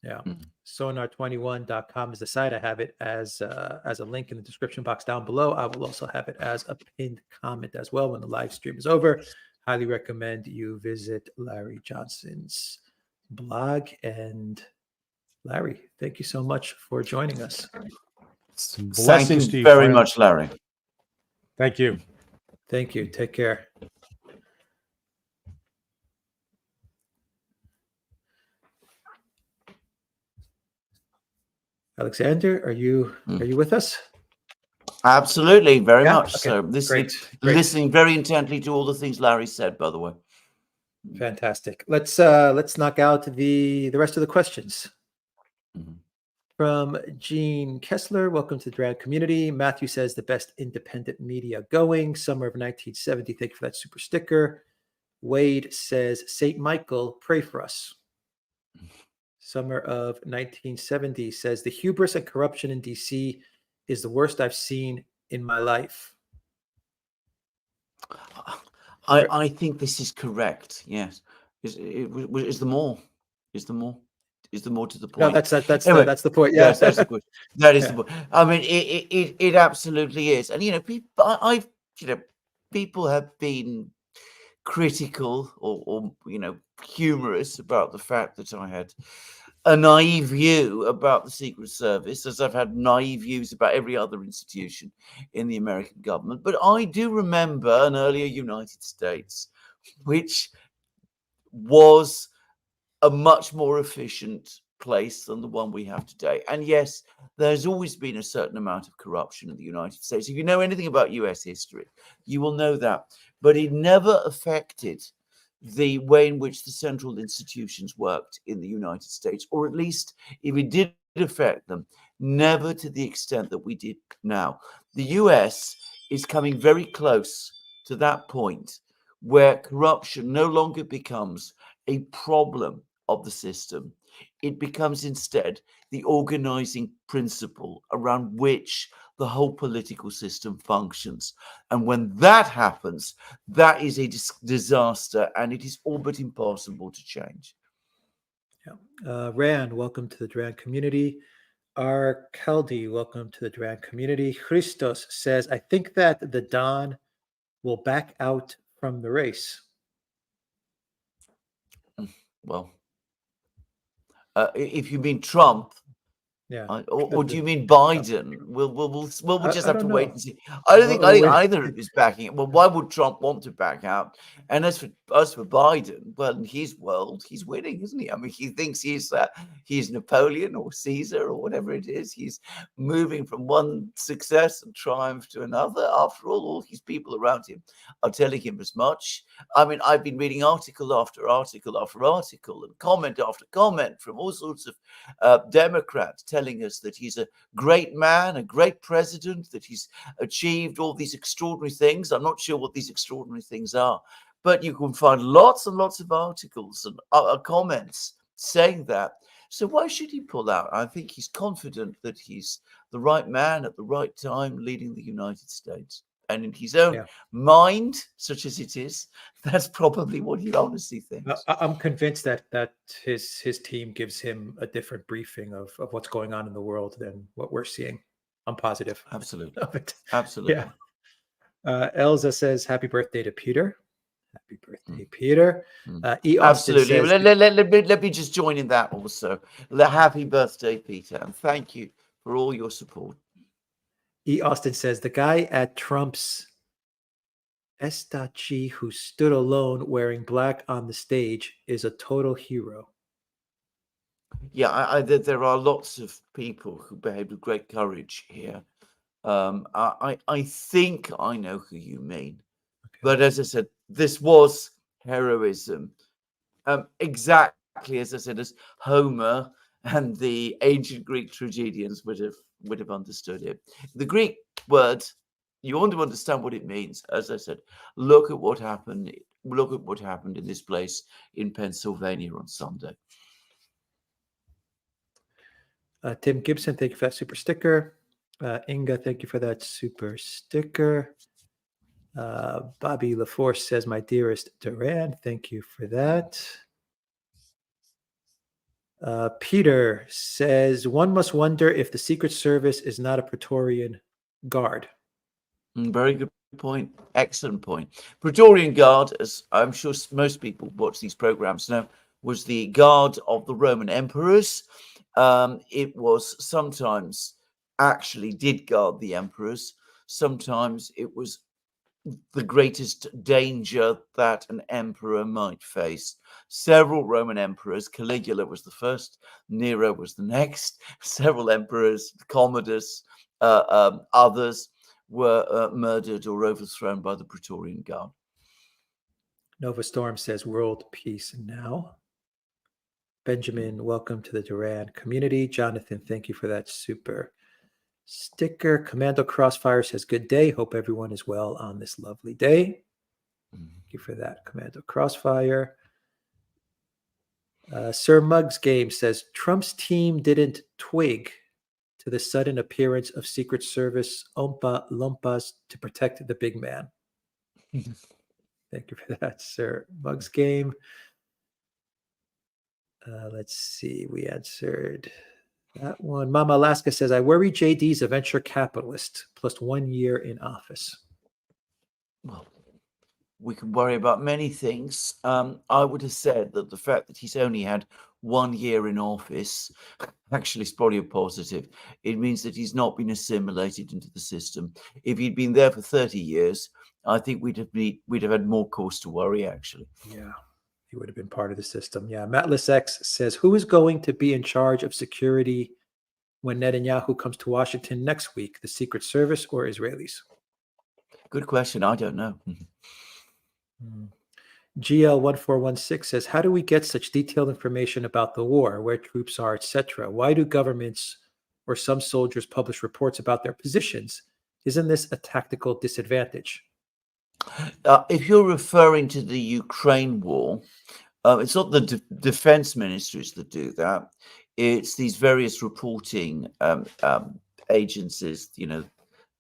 Yeah. Sonar21.com is the site. I have it as a link in the description box down below. I will also have it as a pinned comment as well when the live stream is over. Highly recommend you visit Larry Johnson's blog. And Larry, thank you so much for joining us. Blessings Thank to you you very friend. much, Larry. Thank you. Thank you. Take care. Alexander, are you with us? Absolutely, very much Okay. so. Listening very intently to all the things Larry said, by the way. Fantastic. Let's knock out the rest of the questions. From Gene Kessler, welcome to the Duran community. Matthew says the best independent media going. Summer of 1970. Thank you for that super sticker. Wade says St. Michael, pray for us. Summer of 1970 says the hubris and corruption in DC is the worst I've seen in my life. I think this is correct. Yes, is the more to the point. No, that's Anyway, that's the point. Yeah, yes, that's the point. That is the point. I mean, it absolutely is. And people have been critical or humorous about the fact that I had a naive view about the Secret Service, as I've had naive views about every other institution in the American government. But I do remember an earlier United States, which was a much more efficient place than the one we have today. And yes, there's always been a certain amount of corruption in the United States. If you know anything about US history, you will know that. But it never affected the way in which the central institutions worked in the United States, or at least if it did affect them, never to the extent that we did now. The US is coming very close to that point where corruption no longer becomes a problem of the system. It becomes instead the organizing principle around which the whole political system functions. And when that happens, that is a disaster, and it is all but impossible to change. Yeah. Rand, welcome to the Duran community. R. Kaldi, welcome to the Duran community. Christos says, I think that the Don will back out from the race. Well, if you mean Trump, Yeah. Or do you mean Biden? We'll just I have to don't wait know. and see. I don't think Wait. either of is backing it. Well, why would Trump want to back out? And as for Biden, well, in his world, he's winning, isn't he? I mean, he thinks he's Napoleon or Caesar or whatever it is. He's moving from one success and triumph to another. After all these people around him are telling him as much. I mean, I've been reading article after article after article and comment after comment from all sorts of Democrats telling us that he's a great man, a great president, that he's achieved all these extraordinary things. I'm not sure what these extraordinary things are, but you can find lots and lots of articles and comments saying that. So why should he pull out? I think he's confident that he's the right man at the right time leading the United States. And in his own mind, such as it is, that's probably what he honestly thinks. I'm convinced that his team gives him a different briefing of what's going on in the world than what we're seeing. I'm positive. Absolutely. Of it. Absolutely. Yeah. Elza says, happy birthday to Peter. Happy birthday, Peter. E. Austin Absolutely. says, let me just join in that also. Happy birthday, Peter. And thank you for all your support. E. Austin says, the guy at Trump's Estachi who stood alone wearing black on the stage is a total hero. Yeah, there are lots of people who behave with great courage here. I think I know who you mean. Okay. But as I said, this was heroism. Exactly as I said, as Homer and the ancient Greek tragedians would have understood it. The Greek word, you want to understand what it means. As I said, look at what happened. Look at what happened in this place in Pennsylvania on Sunday. Tim Gibson, thank you for that super sticker. Inga, thank you for that super sticker. Bobby LaForce says, my dearest Duran, thank you for that. Peter says, one must wonder if the Secret Service is not a Praetorian Guard. Very good point. Excellent point. Praetorian Guard, as I'm sure most people watch these programs know, was the guard of the Roman emperors. It was sometimes actually did guard the emperors. Sometimes it was the greatest danger that an emperor might face. Several Roman emperors, Caligula was the first, Nero was the next, several emperors, Commodus, others were murdered or overthrown by the Praetorian Guard. Nova Storm says, world peace now. Benjamin, welcome to the Duran community. Jonathan, thank you for that super sticker. Commando Crossfire says, good day. Hope everyone is well on this lovely day. Thank you for that, Commando Crossfire. Sir Muggs Game says, Trump's team didn't twig to the sudden appearance of Secret Service Oompa Loompas to protect the big man. Thank you for that, Sir Muggs Game. Let's see. We answered that one. Mama Alaska says, I worry JD's a venture capitalist plus 1 year in office. Well, we can worry about many things. I would have said that the fact that he's only had 1 year in office actually is probably a positive. It means that he's not been assimilated into the system. If he'd been there for 30 years, I think we'd have had more cause to worry, actually. Yeah, he would have been part of the system. Yeah, Matless X says, who is going to be in charge of security when Netanyahu comes to Washington next week, the Secret Service or Israelis? Good question. I don't know. GL1416 says, how do we get such detailed information about the war, where troops are, etc.? Why do governments or some soldiers publish reports about their positions? Isn't this a tactical disadvantage? If you're referring to the Ukraine war, it's not the defense ministries that do that. It's these various reporting agencies,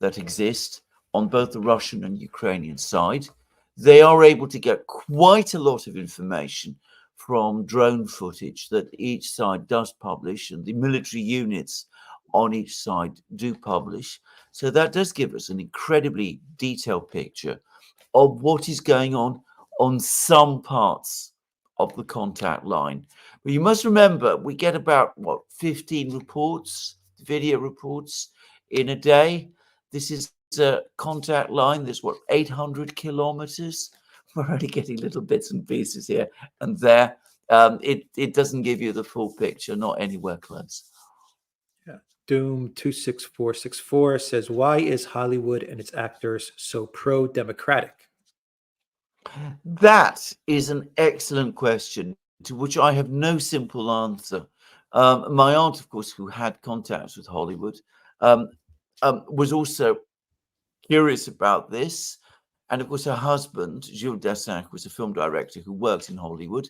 that exist on both the Russian and Ukrainian side. They are able to get quite a lot of information from drone footage that each side does publish, and the military units on each side do publish. So that does give us an incredibly detailed picture of what is going on some parts of the contact line. But you must remember, we get about 15 reports video reports in a day. This is a contact line that's 800 kilometers. We're only getting little bits and pieces here and there. It doesn't give you the full picture, not anywhere close. Yeah. Doom 26464 says, why is Hollywood and its actors so pro-democratic? That is an excellent question to which I have no simple answer. My aunt, of course, who had contacts with Hollywood, was also curious about this. And of course, her husband, Jules Dassin, was a film director who worked in Hollywood.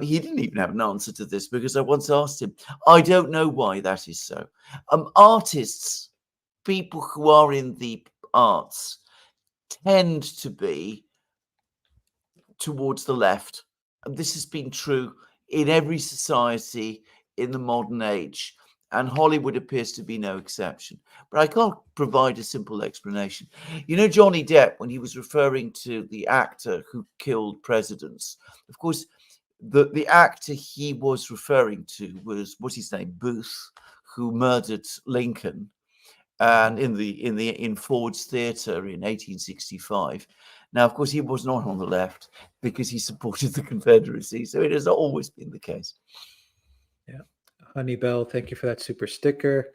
He didn't even have an answer to this because I once asked him. I don't know why that is so. Artists, people who are in the arts, tend to be towards the left. And this has been true in every society in the modern age. And Hollywood appears to be no exception. But I can't provide a simple explanation. You know, Johnny Depp, when he was referring to the actor who killed presidents, of course, the actor he was referring to was, what's his name, Booth, who murdered Lincoln, and in Ford's Theatre in 1865. Now, of course, he was not on the left because he supported the Confederacy. So it has always been the case. Yeah. Honeybell, thank you for that super sticker.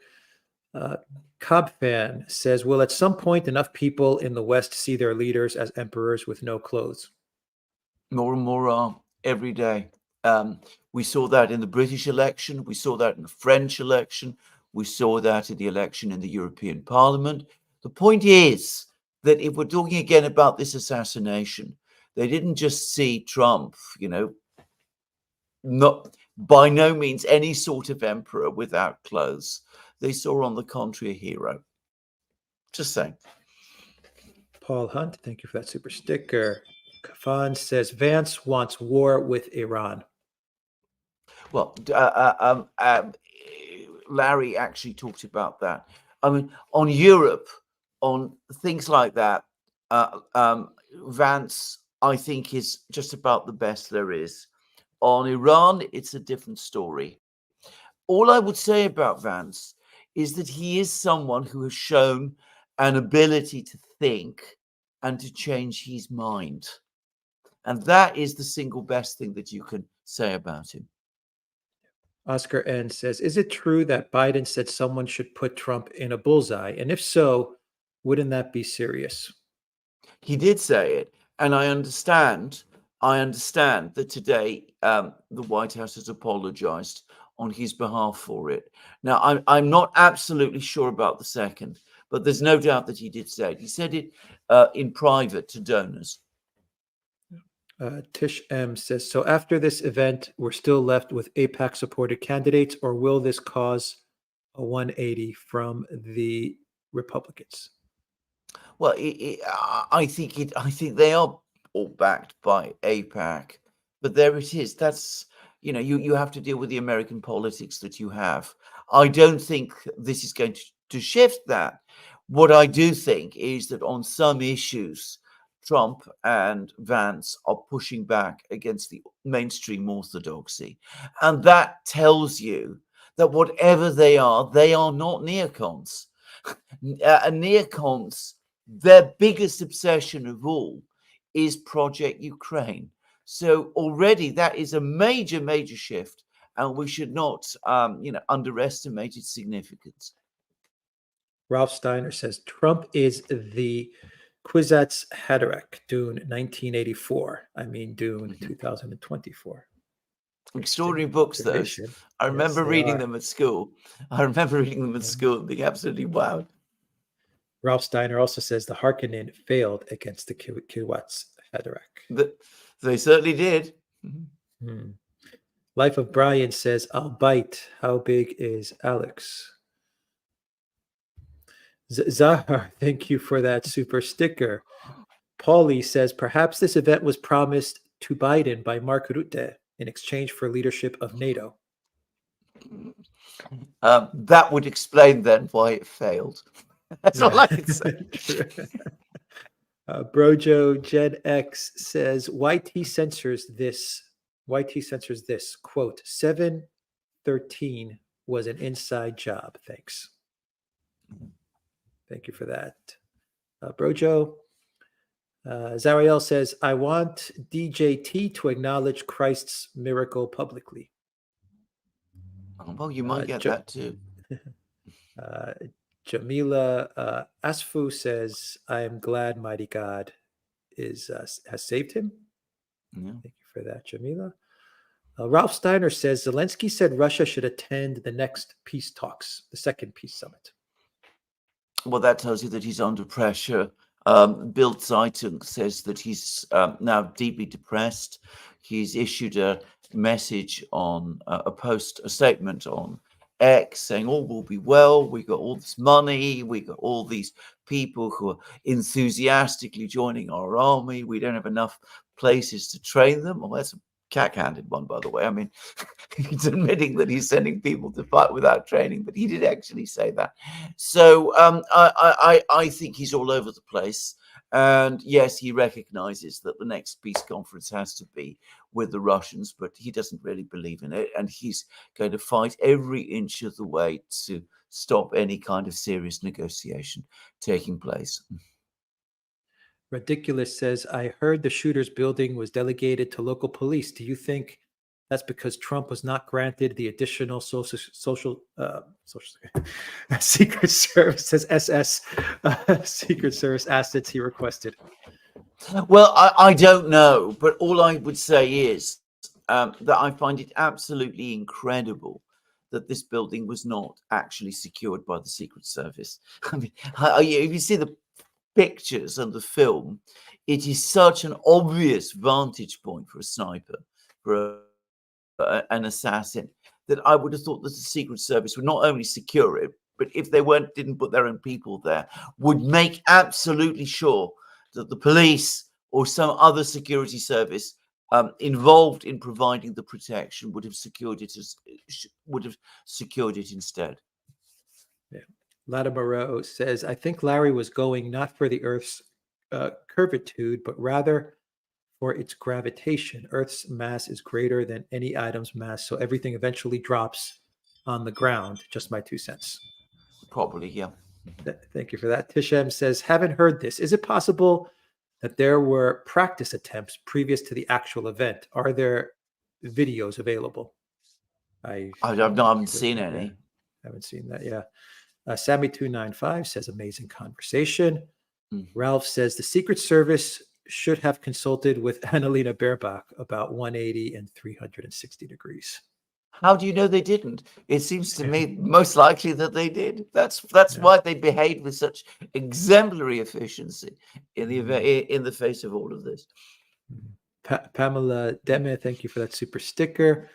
Cobb Fan says, will at some point enough people in the West see their leaders as emperors with no clothes? More and more are every day. We saw that in the British election. We saw that in the French election. We saw that in the election in the European Parliament. The point is that if we're talking again about this assassination, they didn't just see Trump, not by no means any sort of emperor without clothes. They saw, on the contrary, a hero. Just saying. Paul Hunt, thank you for that super sticker. Kafan says, Vance wants war with Iran. Well, Larry actually talked about that. I mean, on Europe, on things like that, Vance, I think, is just about the best there is. On Iran, it's a different story. All I would say about Vance is that he is someone who has shown an ability to think and to change his mind. And that is the single best thing that you can say about him. Oscar N says, is it true that Biden said someone should put Trump in a bullseye? And if so, wouldn't that be serious? He did say it. And I understand that today the White House has apologized on his behalf for it. Now, I'm not absolutely sure about the second, but there's no doubt that he did say it. He said it in private to donors. Tish M says, so after this event, we're still left with AIPAC-supported candidates, or will this cause a 180 from the Republicans? Well, I think they are all backed by AIPAC, but there it is. That's, you have to deal with the American politics that you have. I don't think this is going to shift that. What I do think is that on some issues, Trump and Vance are pushing back against the mainstream orthodoxy. And that tells you that whatever they are not neocons. Neocons, their biggest obsession of all is Project Ukraine. So already that is a major, major shift, and we should not, underestimate its significance. Ralph Steiner says, Trump is the Kwisatz Haderach, Dune 1984. I mean, Dune 2024. Extraordinary books, those. I remember reading them at school. And being absolutely wowed. Ralph Steiner also says the Harkonnen failed against the Kwisatz Haderach. They certainly did. Life of Brian says, I'll bite. How big is Alex? Zahar, thank you for that super sticker. Paulie says, perhaps this event was promised to Biden by Mark Rutte in exchange for leadership of NATO. That would explain then why it failed. That's all I can say. Brojo Gen X says, YT censors this, quote, 713 was an inside job. Thanks. Thank you for that. Brojo. Zariel says, I want DJT to acknowledge Christ's miracle publicly. Well, you might get that too. Jamila Asfu says, I am glad mighty God has saved him. Yeah. Thank you for that, Jamila. Ralph Steiner says, Zelensky said Russia should attend the next peace talks, the second peace summit. Well, that tells you that he's under pressure. Bild Zeitung says that he's now deeply depressed. He's issued a message on a statement on X saying all will be well. We got all this money. We got all these people who are enthusiastically joining our army. We don't have enough places to train them. Well, that's a cack-handed one, by the way. I mean, he's admitting that he's sending people to fight without training, but he did actually say that. So I think he's all over the place. And yes, he recognizes that the next peace conference has to be with the Russians, but he doesn't really believe in it. And he's going to fight every inch of the way to stop any kind of serious negotiation taking place. Ridiculous says, I heard the shooter's building was delegated to local police. Do you think that's because Trump was not granted the additional social Secret Service, says SS, Secret Service assets he requested? Well, I don't know, but all I would say is that I find it absolutely incredible that this building was not actually secured by the Secret Service. I mean, if you see the pictures and the film, it is such an obvious vantage point for a sniper, for an assassin, that I would have thought that the Secret Service would not only secure it, but if they didn't put their own people there, would make absolutely sure that the police or some other security service involved in providing the protection would have secured it instead. Yeah. Latimer says, I think Larry was going not for the Earth's curvature, but rather for its gravitation. Earth's mass is greater than any item's mass, so everything eventually drops on the ground. Just my 2 cents. Probably, yeah. Thank you for that. Tishem says, haven't heard this. Is it possible that there were practice attempts previous to the actual event? Are there videos available? I haven't seen any. Haven't seen that, yeah. Sammy295 says, amazing conversation. Ralph says, the Secret Service should have consulted with Annalena Baerbock about 180 and 360 degrees. How do you know they didn't? It seems to me most likely that they did. That's why they behaved with such exemplary efficiency in the face of all of this. Pamela Demme, thank you for that super sticker.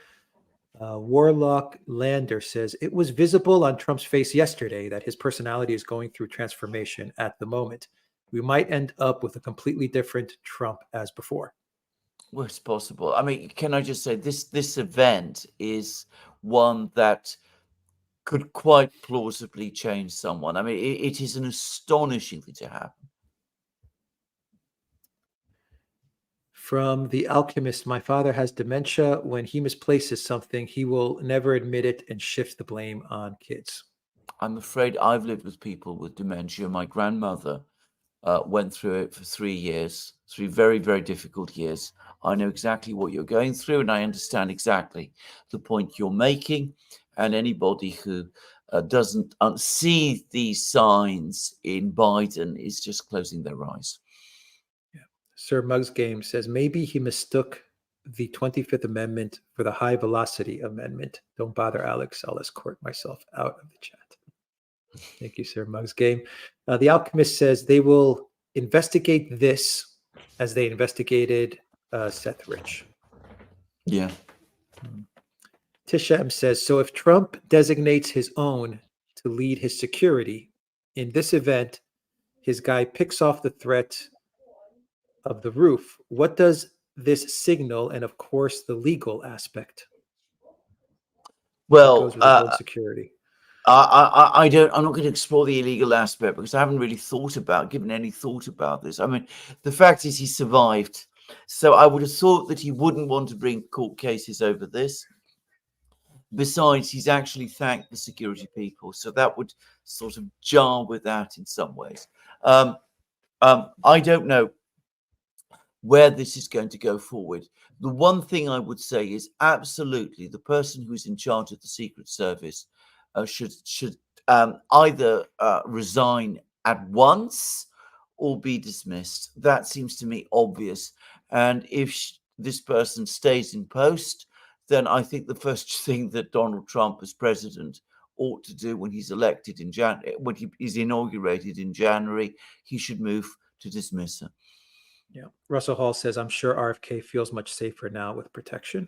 Warlock Lander says, it was visible on Trump's face yesterday that his personality is going through transformation at the moment. We might end up with a completely different Trump as before. Well, it's possible. I mean, can I just say this event is one that could quite plausibly change someone. I mean, it is an astonishing thing to happen. From The Alchemist, my father has dementia. When he misplaces something, he will never admit it and shifts the blame on kids. I'm afraid I've lived with people with dementia. My grandmother went through it for 3 years, 3 very, very difficult years. I know exactly what you're going through, and I understand exactly the point you're making. And anybody who doesn't see these signs in Biden is just closing their eyes. Yeah. Sir Muggs Game says, maybe he mistook the 25th Amendment for the High Velocity Amendment. Don't bother, Alex. I'll escort myself out of the chat. Thank you, Sir Muggs Game. The Alchemist says they will investigate this as they investigated Seth Rich. Yeah. Tishem says, so if Trump designates his own to lead his security, in this event, his guy picks off the threat of the roof. What does this signal? And of course, the legal aspect. Well, security. I'm not going to explore the illegal aspect because I haven't really given any thought about this. I mean, the fact is he survived. So I would have thought that he wouldn't want to bring court cases over this. Besides, he's actually thanked the security people, so that would sort of jar with that in some ways. I don't know where this is going to go forward. The one thing I would say is absolutely the person who's in charge of the Secret Service should either resign at once or be dismissed. That seems to me obvious. And if this person stays in post, then I think the first thing that Donald Trump as president ought to do when he's elected in January, when he is inaugurated in January, he should move to dismiss her. Yeah. Russell Hall says, I'm sure RFK feels much safer now with protection.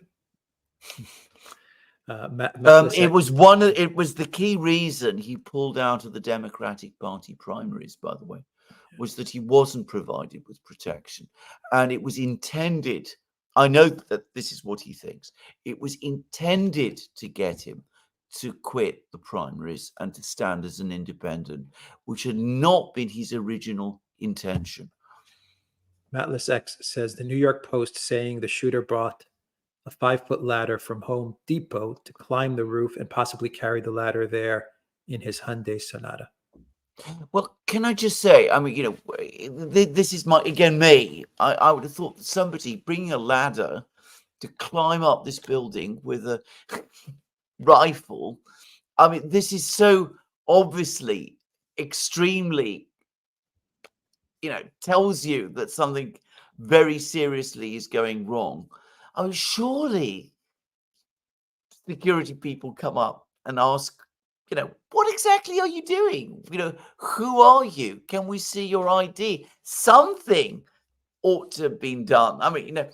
It was the key reason he pulled out of the Democratic Party primaries, by the way, was that he wasn't provided with protection. And it was intended, I know that this is what he thinks, it was intended to get him to quit the primaries and to stand as an independent, which had not been his original intention. Matless X says the New York Post saying the shooter brought a 5-foot ladder from Home Depot to climb the roof and possibly carry the ladder there in his Hyundai Sonata. Well, can I just say, I mean, you know, this is me. I would have thought that somebody bringing a ladder to climb up this building with a rifle. I mean, this is so obviously extremely, you know, tells you that something very seriously is going wrong. I mean, surely security people come up and ask, you know, what exactly are you doing? You know, who are you? Can we see your ID? Something ought to have been done. I mean, you know,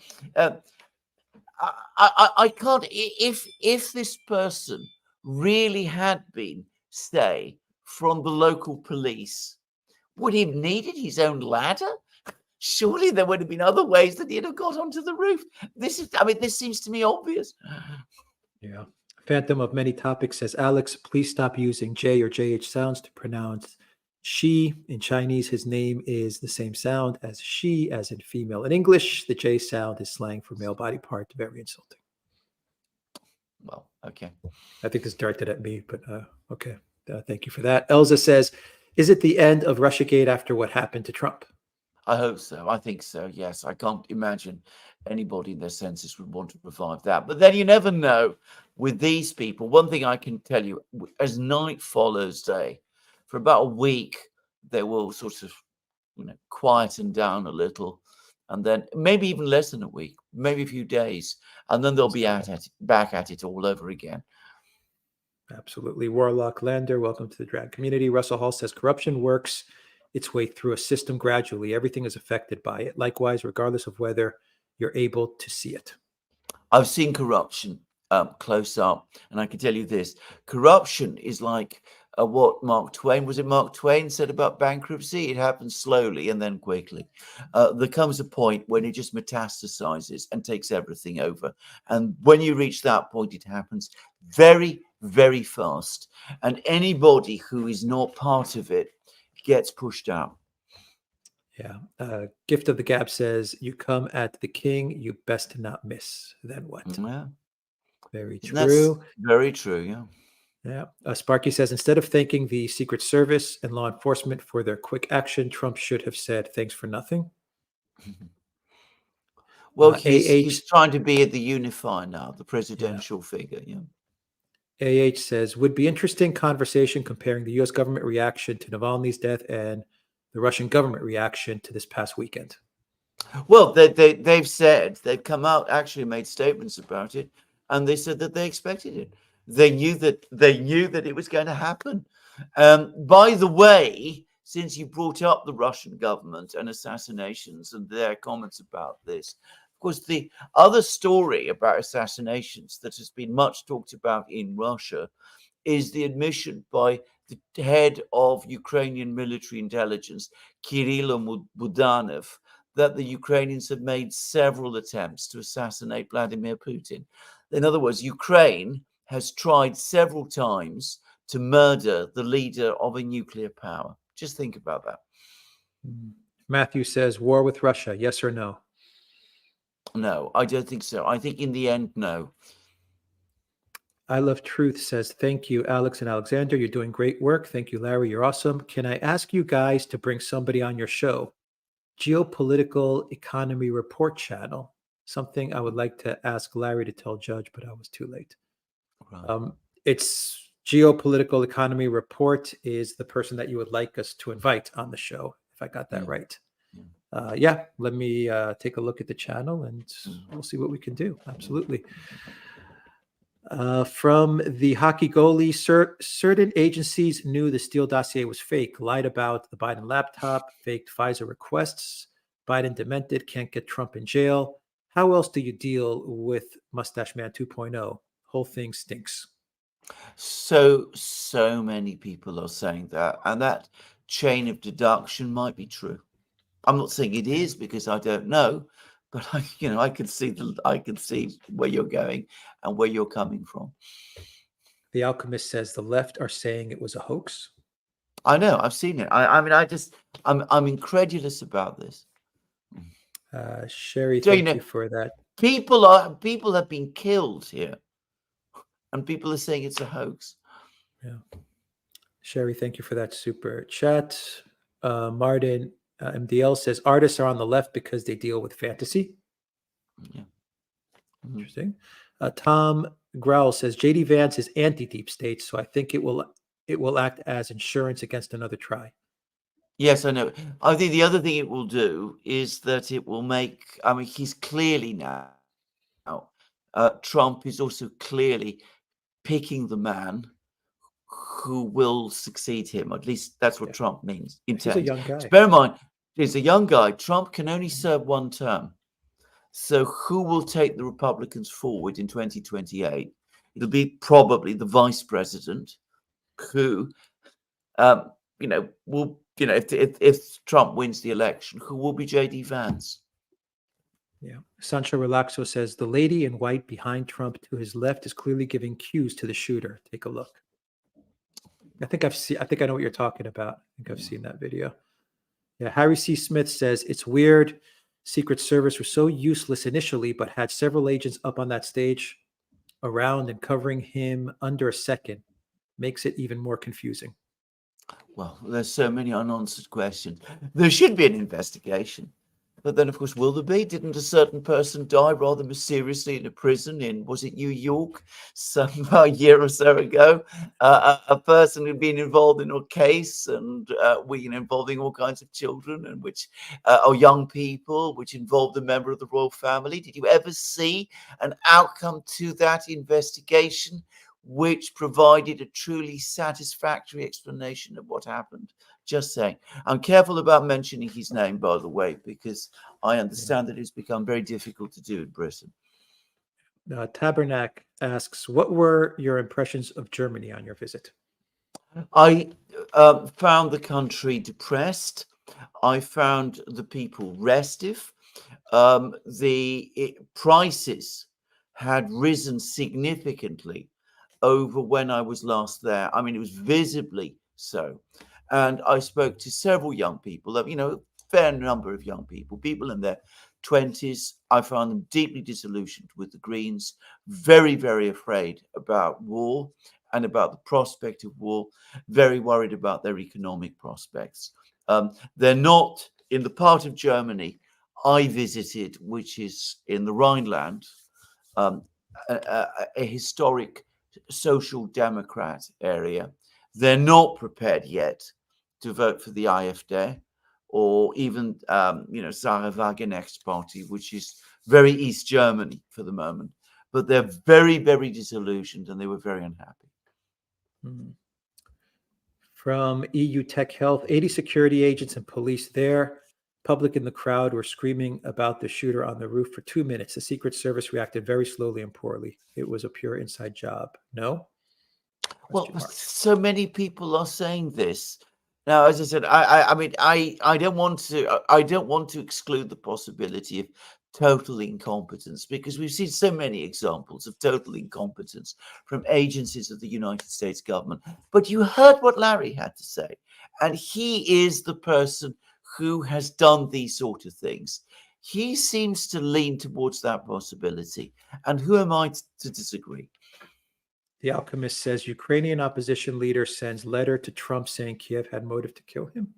I can't. If this person really had been, say, from the local police, would he have needed his own ladder? Surely there would have been other ways that he'd have got onto the roof. This seems to me obvious. Yeah. Phantom of Many Topics says, Alex, please stop using J or JH sounds to pronounce she. In Chinese, his name is the same sound as she, as in female. In English, the J sound is slang for male body part. Very insulting. Well, okay. I think it's directed at me, but okay. Thank you for that. Elza says, is it the end of Russiagate after what happened to Trump? I hope so. I think so. Yes. I can't imagine anybody in their senses would want to revive that. But then you never know with these people. One thing I can tell you, as night follows day, for about a week, they will sort of, you know, quieten down a little. And then maybe even less than a week, maybe a few days. And then they'll be back at it all over again. Absolutely. Warlock Lander, welcome to the drag community. Russell Hall says corruption works its way through a system gradually. Everything is affected by it. Likewise, regardless of whether you're able to see it. I've seen corruption close up, and I can tell you this: corruption is like what Mark Twain said about bankruptcy. It happens slowly and then quickly. There comes a point when it just metastasizes and takes everything over, and when you reach that point, it happens very, very fast. And anybody who is not part of it gets pushed out. Yeah. Gift of the Gap says, you come at the king, you best not miss. Then what? Yeah. Very true. That's very true. Yeah. Yeah. Sparky says, instead of thanking the Secret Service and law enforcement for their quick action, Trump should have said, thanks for nothing. Well, he's trying to be the unifier now, the presidential figure. Yeah. AH says, would be interesting conversation comparing the U.S. government reaction to Navalny's death and the Russian government reaction to this past weekend. Well, they've said, they've come out, actually made statements about it, and they said that they expected it. They knew that it was going to happen. By the way, since you brought up the Russian government and assassinations and their comments about this, of course, the other story about assassinations that has been much talked about in Russia is the admission by the head of Ukrainian military intelligence, Kirill Budanov, that the Ukrainians have made several attempts to assassinate Vladimir Putin. In other words, Ukraine has tried several times to murder the leader of a nuclear power. Just think about that. Matthew says, war with Russia, yes or no? No, I don't think so. I think in the end, no. I Love Truth says, thank you, Alex and Alexander. You're doing great work. Thank you, Larry. You're awesome. Can I ask you guys to bring somebody on your show? Geopolitical Economy Report channel. Something I would like to ask Larry to tell Judge, but I was too late. Right. It's Geopolitical Economy Report is the person that you would like us to invite on the show, if I got that right. Yeah, let me take a look at the channel and we'll see what we can do. Absolutely. From the hockey goalie, certain agencies knew the Steele dossier was fake, lied about the Biden laptop, faked FISA requests. Biden demented, can't get Trump in jail. How else do you deal with Mustache Man 2.0? Whole thing stinks. So many people are saying that, and that chain of deduction might be true. I'm not saying it is because I don't know, but I can see where you're going and where you're coming from. The Alchemist says the left are saying it was a hoax. I know, I've seen it. I'm incredulous about this. Sherry, So, thank you for that. People have been killed here, and people are saying it's a hoax. Yeah. Sherry, thank you for that super chat. Martin MDL says artists are on the left because they deal with fantasy. Yeah. Interesting. Tom Growl says JD Vance is anti-deep state, so I think it will act as insurance against another try. Yes, I know. I think the other thing it will do is that it will make. I mean, he's clearly now. Trump is also clearly picking the man who will succeed him. At least that's what Trump means. He's a young guy. So bear in mind, he's a young guy. Trump can only serve one term. So who will take the Republicans forward in 2028? It'll be probably the vice president who, will, if Trump wins the election, who will be JD Vance. Yeah. Sancho Relaxo says the lady in white behind Trump to his left is clearly giving cues to the shooter. Take a look. I think I know what you're talking about. I think I've seen that video. Yeah. Harry C. Smith says it's weird. Secret Service was so useless initially, but had several agents up on that stage around and covering him under a second. Makes it even more confusing. Well, there's so many unanswered questions. There should be an investigation. But then, of course, will there be? Didn't a certain person die rather mysteriously in a prison in, was it New York, a year or so ago? A person who'd been involved in a case and involving all kinds of children and or young people, which involved a member of the royal family. Did you ever see an outcome to that investigation which provided a truly satisfactory explanation of what happened? Just saying. I'm careful about mentioning his name, by the way, because I understand that it's become very difficult to do in Britain. Tabernac asks, what were your impressions of Germany on your visit? I found the country depressed. I found the people restive. The prices had risen significantly over when I was last there. I mean, it was visibly so. And I spoke to several young people, a fair number of young people in their 20s. I found them deeply disillusioned with the Greens, very, very afraid about war and about the prospect of war, very worried about their economic prospects. They're not in the part of Germany I visited, which is in the Rhineland, a historic social democrat area. They're not prepared yet to vote for the AfD or even, Sarah Wagenknecht's party, which is very East Germany for the moment. But they're very, very disillusioned and they were very unhappy. From EU Tech Health, 80 security agents and police there. Public in the crowd were screaming about the shooter on the roof for 2 minutes. The Secret Service reacted very slowly and poorly. It was a pure inside job. No? Well, so many people are saying this. Now, as I said, I don't want to exclude the possibility of total incompetence, because we've seen so many examples of total incompetence from agencies of the United States government. But you heard what Larry had to say, and he is the person who has done these sort of things. He seems to lean towards that possibility. And who am I to disagree? The Alchemist says Ukrainian opposition leader sends letter to Trump saying Kiev had motive to kill him.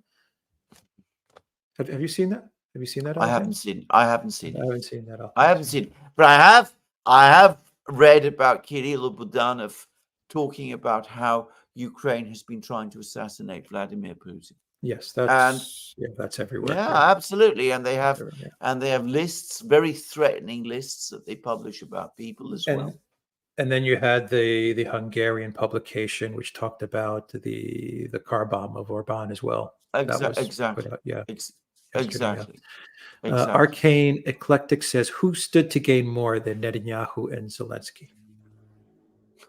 Have you seen that? Have you seen that? I haven't seen it. I haven't seen I it. haven't seen that. I haven't seen it. But I have read about Kirill Budanov talking about how Ukraine has been trying to assassinate Vladimir Putin. Yes, And that's everywhere. yeah, absolutely. And they have Yeah. lists, very threatening lists that they publish about people as well. And then you had the Hungarian publication which talked about the car bomb of Orban as well. Exactly. Exactly. Arcane Eclectic says, who stood to gain more than Netanyahu and Zelensky?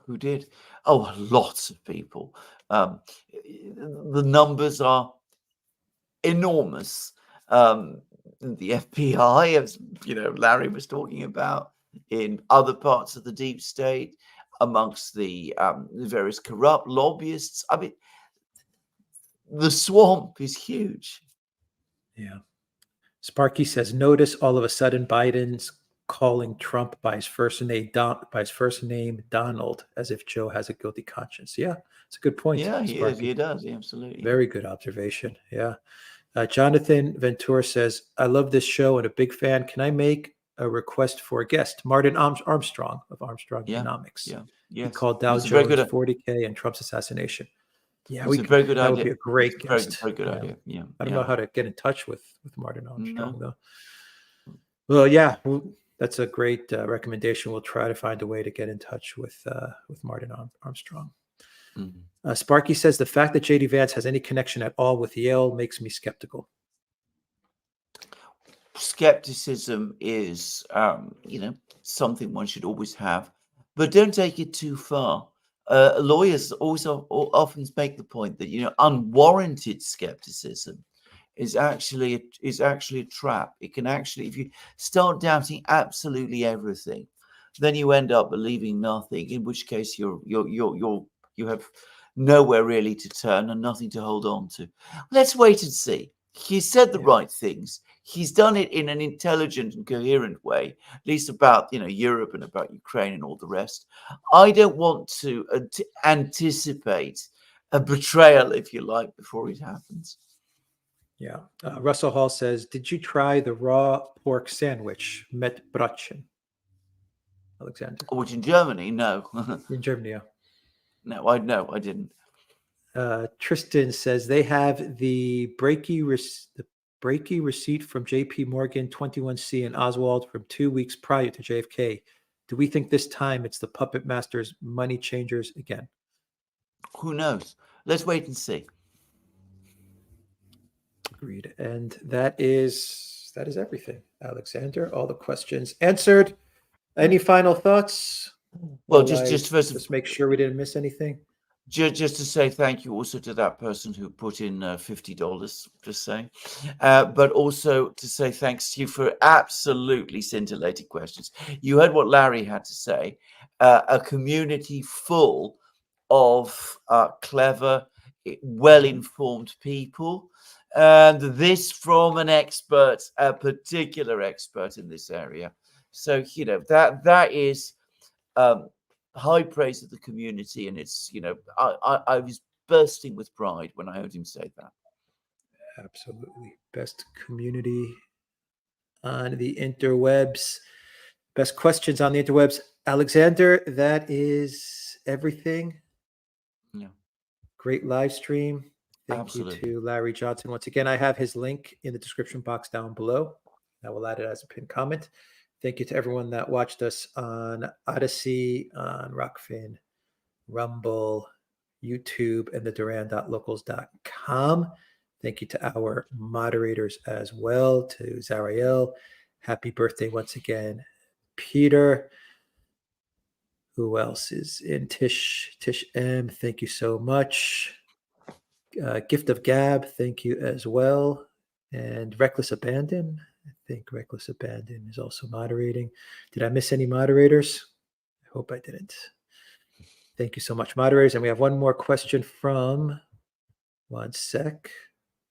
Who did? Oh, lots of people. The numbers are enormous. The FBI, as Larry was talking about, in other parts of the deep state, amongst the various corrupt lobbyists. I mean, the swamp is huge. Yeah. Sparky says, notice all of a sudden Biden's calling Trump by his first name, Donald, as if Joe has a guilty conscience. Yeah, it's a good point. Yeah, Sparky. he does. Absolutely. Very good observation. Yeah. Jonathan Ventura says, I love this show and a big fan. Can I make a request for a guest? Martin Armstrong of Armstrong Economics. Yeah. He called Dow Jones 40K and Trump's assassination. Yeah, it's a very good idea. That would be a great guest. Very good idea. Yeah. I don't know how to get in touch with Martin Armstrong, though. Well, yeah, that's a great recommendation. We'll try to find a way to get in touch with Martin Armstrong. Mm-hmm. Sparky says, the fact that JD Vance has any connection at all with Yale makes me skeptical. Skepticism is, something one should always have, but don't take it too far. Lawyers also often make the point that unwarranted skepticism is actually a trap. It can actually, if you start doubting absolutely everything, then you end up believing nothing. In which case, you have nowhere really to turn and nothing to hold on to. Let's wait and see. He said the right things. He's done it in an intelligent and coherent way, at least about Europe and about Ukraine and all the rest. I don't want to anticipate a betrayal, if you like, before it happens. Yeah. Russell Hall says, did you try the raw pork sandwich, met Brötchen? Alexander. Which in Germany? No. In Germany, yeah. No, I didn't. Tristan says they have the breaky receipt from JP Morgan 21C and Oswald from 2 weeks prior to JFK. Do we think this time it's the puppet masters money changers again? Who knows? Let's wait and see. Agreed. And that is everything, Alexander. All the questions answered. Any final thoughts? Well, just make sure we didn't miss anything. Just to say thank you also to that person who put in $50, just saying. But also to say thanks to you for absolutely scintillating questions. You heard what Larry had to say. A community full of clever, well-informed people. And this from an expert, a particular expert in this area. So, that is... high praise of the community, and it's I was bursting with pride when I heard him say that. Absolutely. Best community on the interwebs, best questions on the interwebs. Alexander, that is everything. Yeah, great live stream. Thank Absolutely. you to Larry Johnson. Once again, I have his link in the description box down below. I will add it as a pinned comment. Thank you to everyone that watched us on Odyssey, on Rockfin, Rumble, YouTube, and the Duran.locals.com. Thank you to our moderators as well, to Zariel. Happy birthday once again, Peter. Who else is in? Tish M. Thank you so much. Gift of Gab, thank you as well. And Reckless Abandon. I think Reckless Abandon is also moderating. Did I miss any moderators? I hope I didn't. Thank you so much, moderators. And we have one more question from, one sec.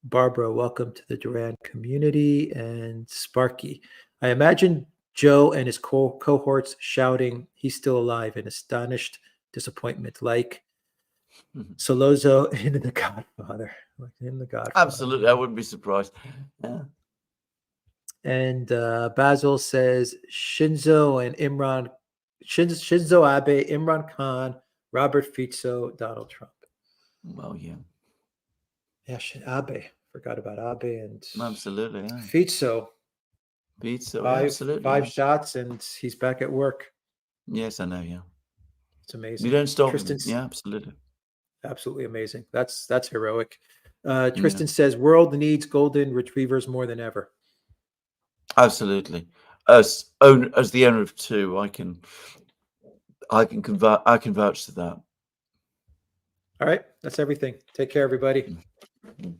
Barbara, welcome to the Duran community. And Sparky, I imagine Joe and his cohorts shouting, he's still alive, and astonished disappointment, like Mhm. Solozo in The Godfather. Like in The Godfather. Absolutely, I wouldn't be surprised. Yeah. And Basil says Shinzo and Imran, Shinzo Abe, Imran Khan, Robert Fico, Donald Trump. Well, yeah, Yeah, Abe. Forgot about Abe and absolutely. Yeah. Fico. Pizza, Five absolutely. Yeah. shots and he's back at work. Yes, I know. Yeah, It's amazing. you don't stop him. Tristan's Yeah, absolutely. absolutely amazing. That's heroic. Yeah. Tristan says world needs golden retrievers more than ever. Absolutely. As the owner of two, I can vouch to that. All right, that's everything. Take care, everybody. Mm.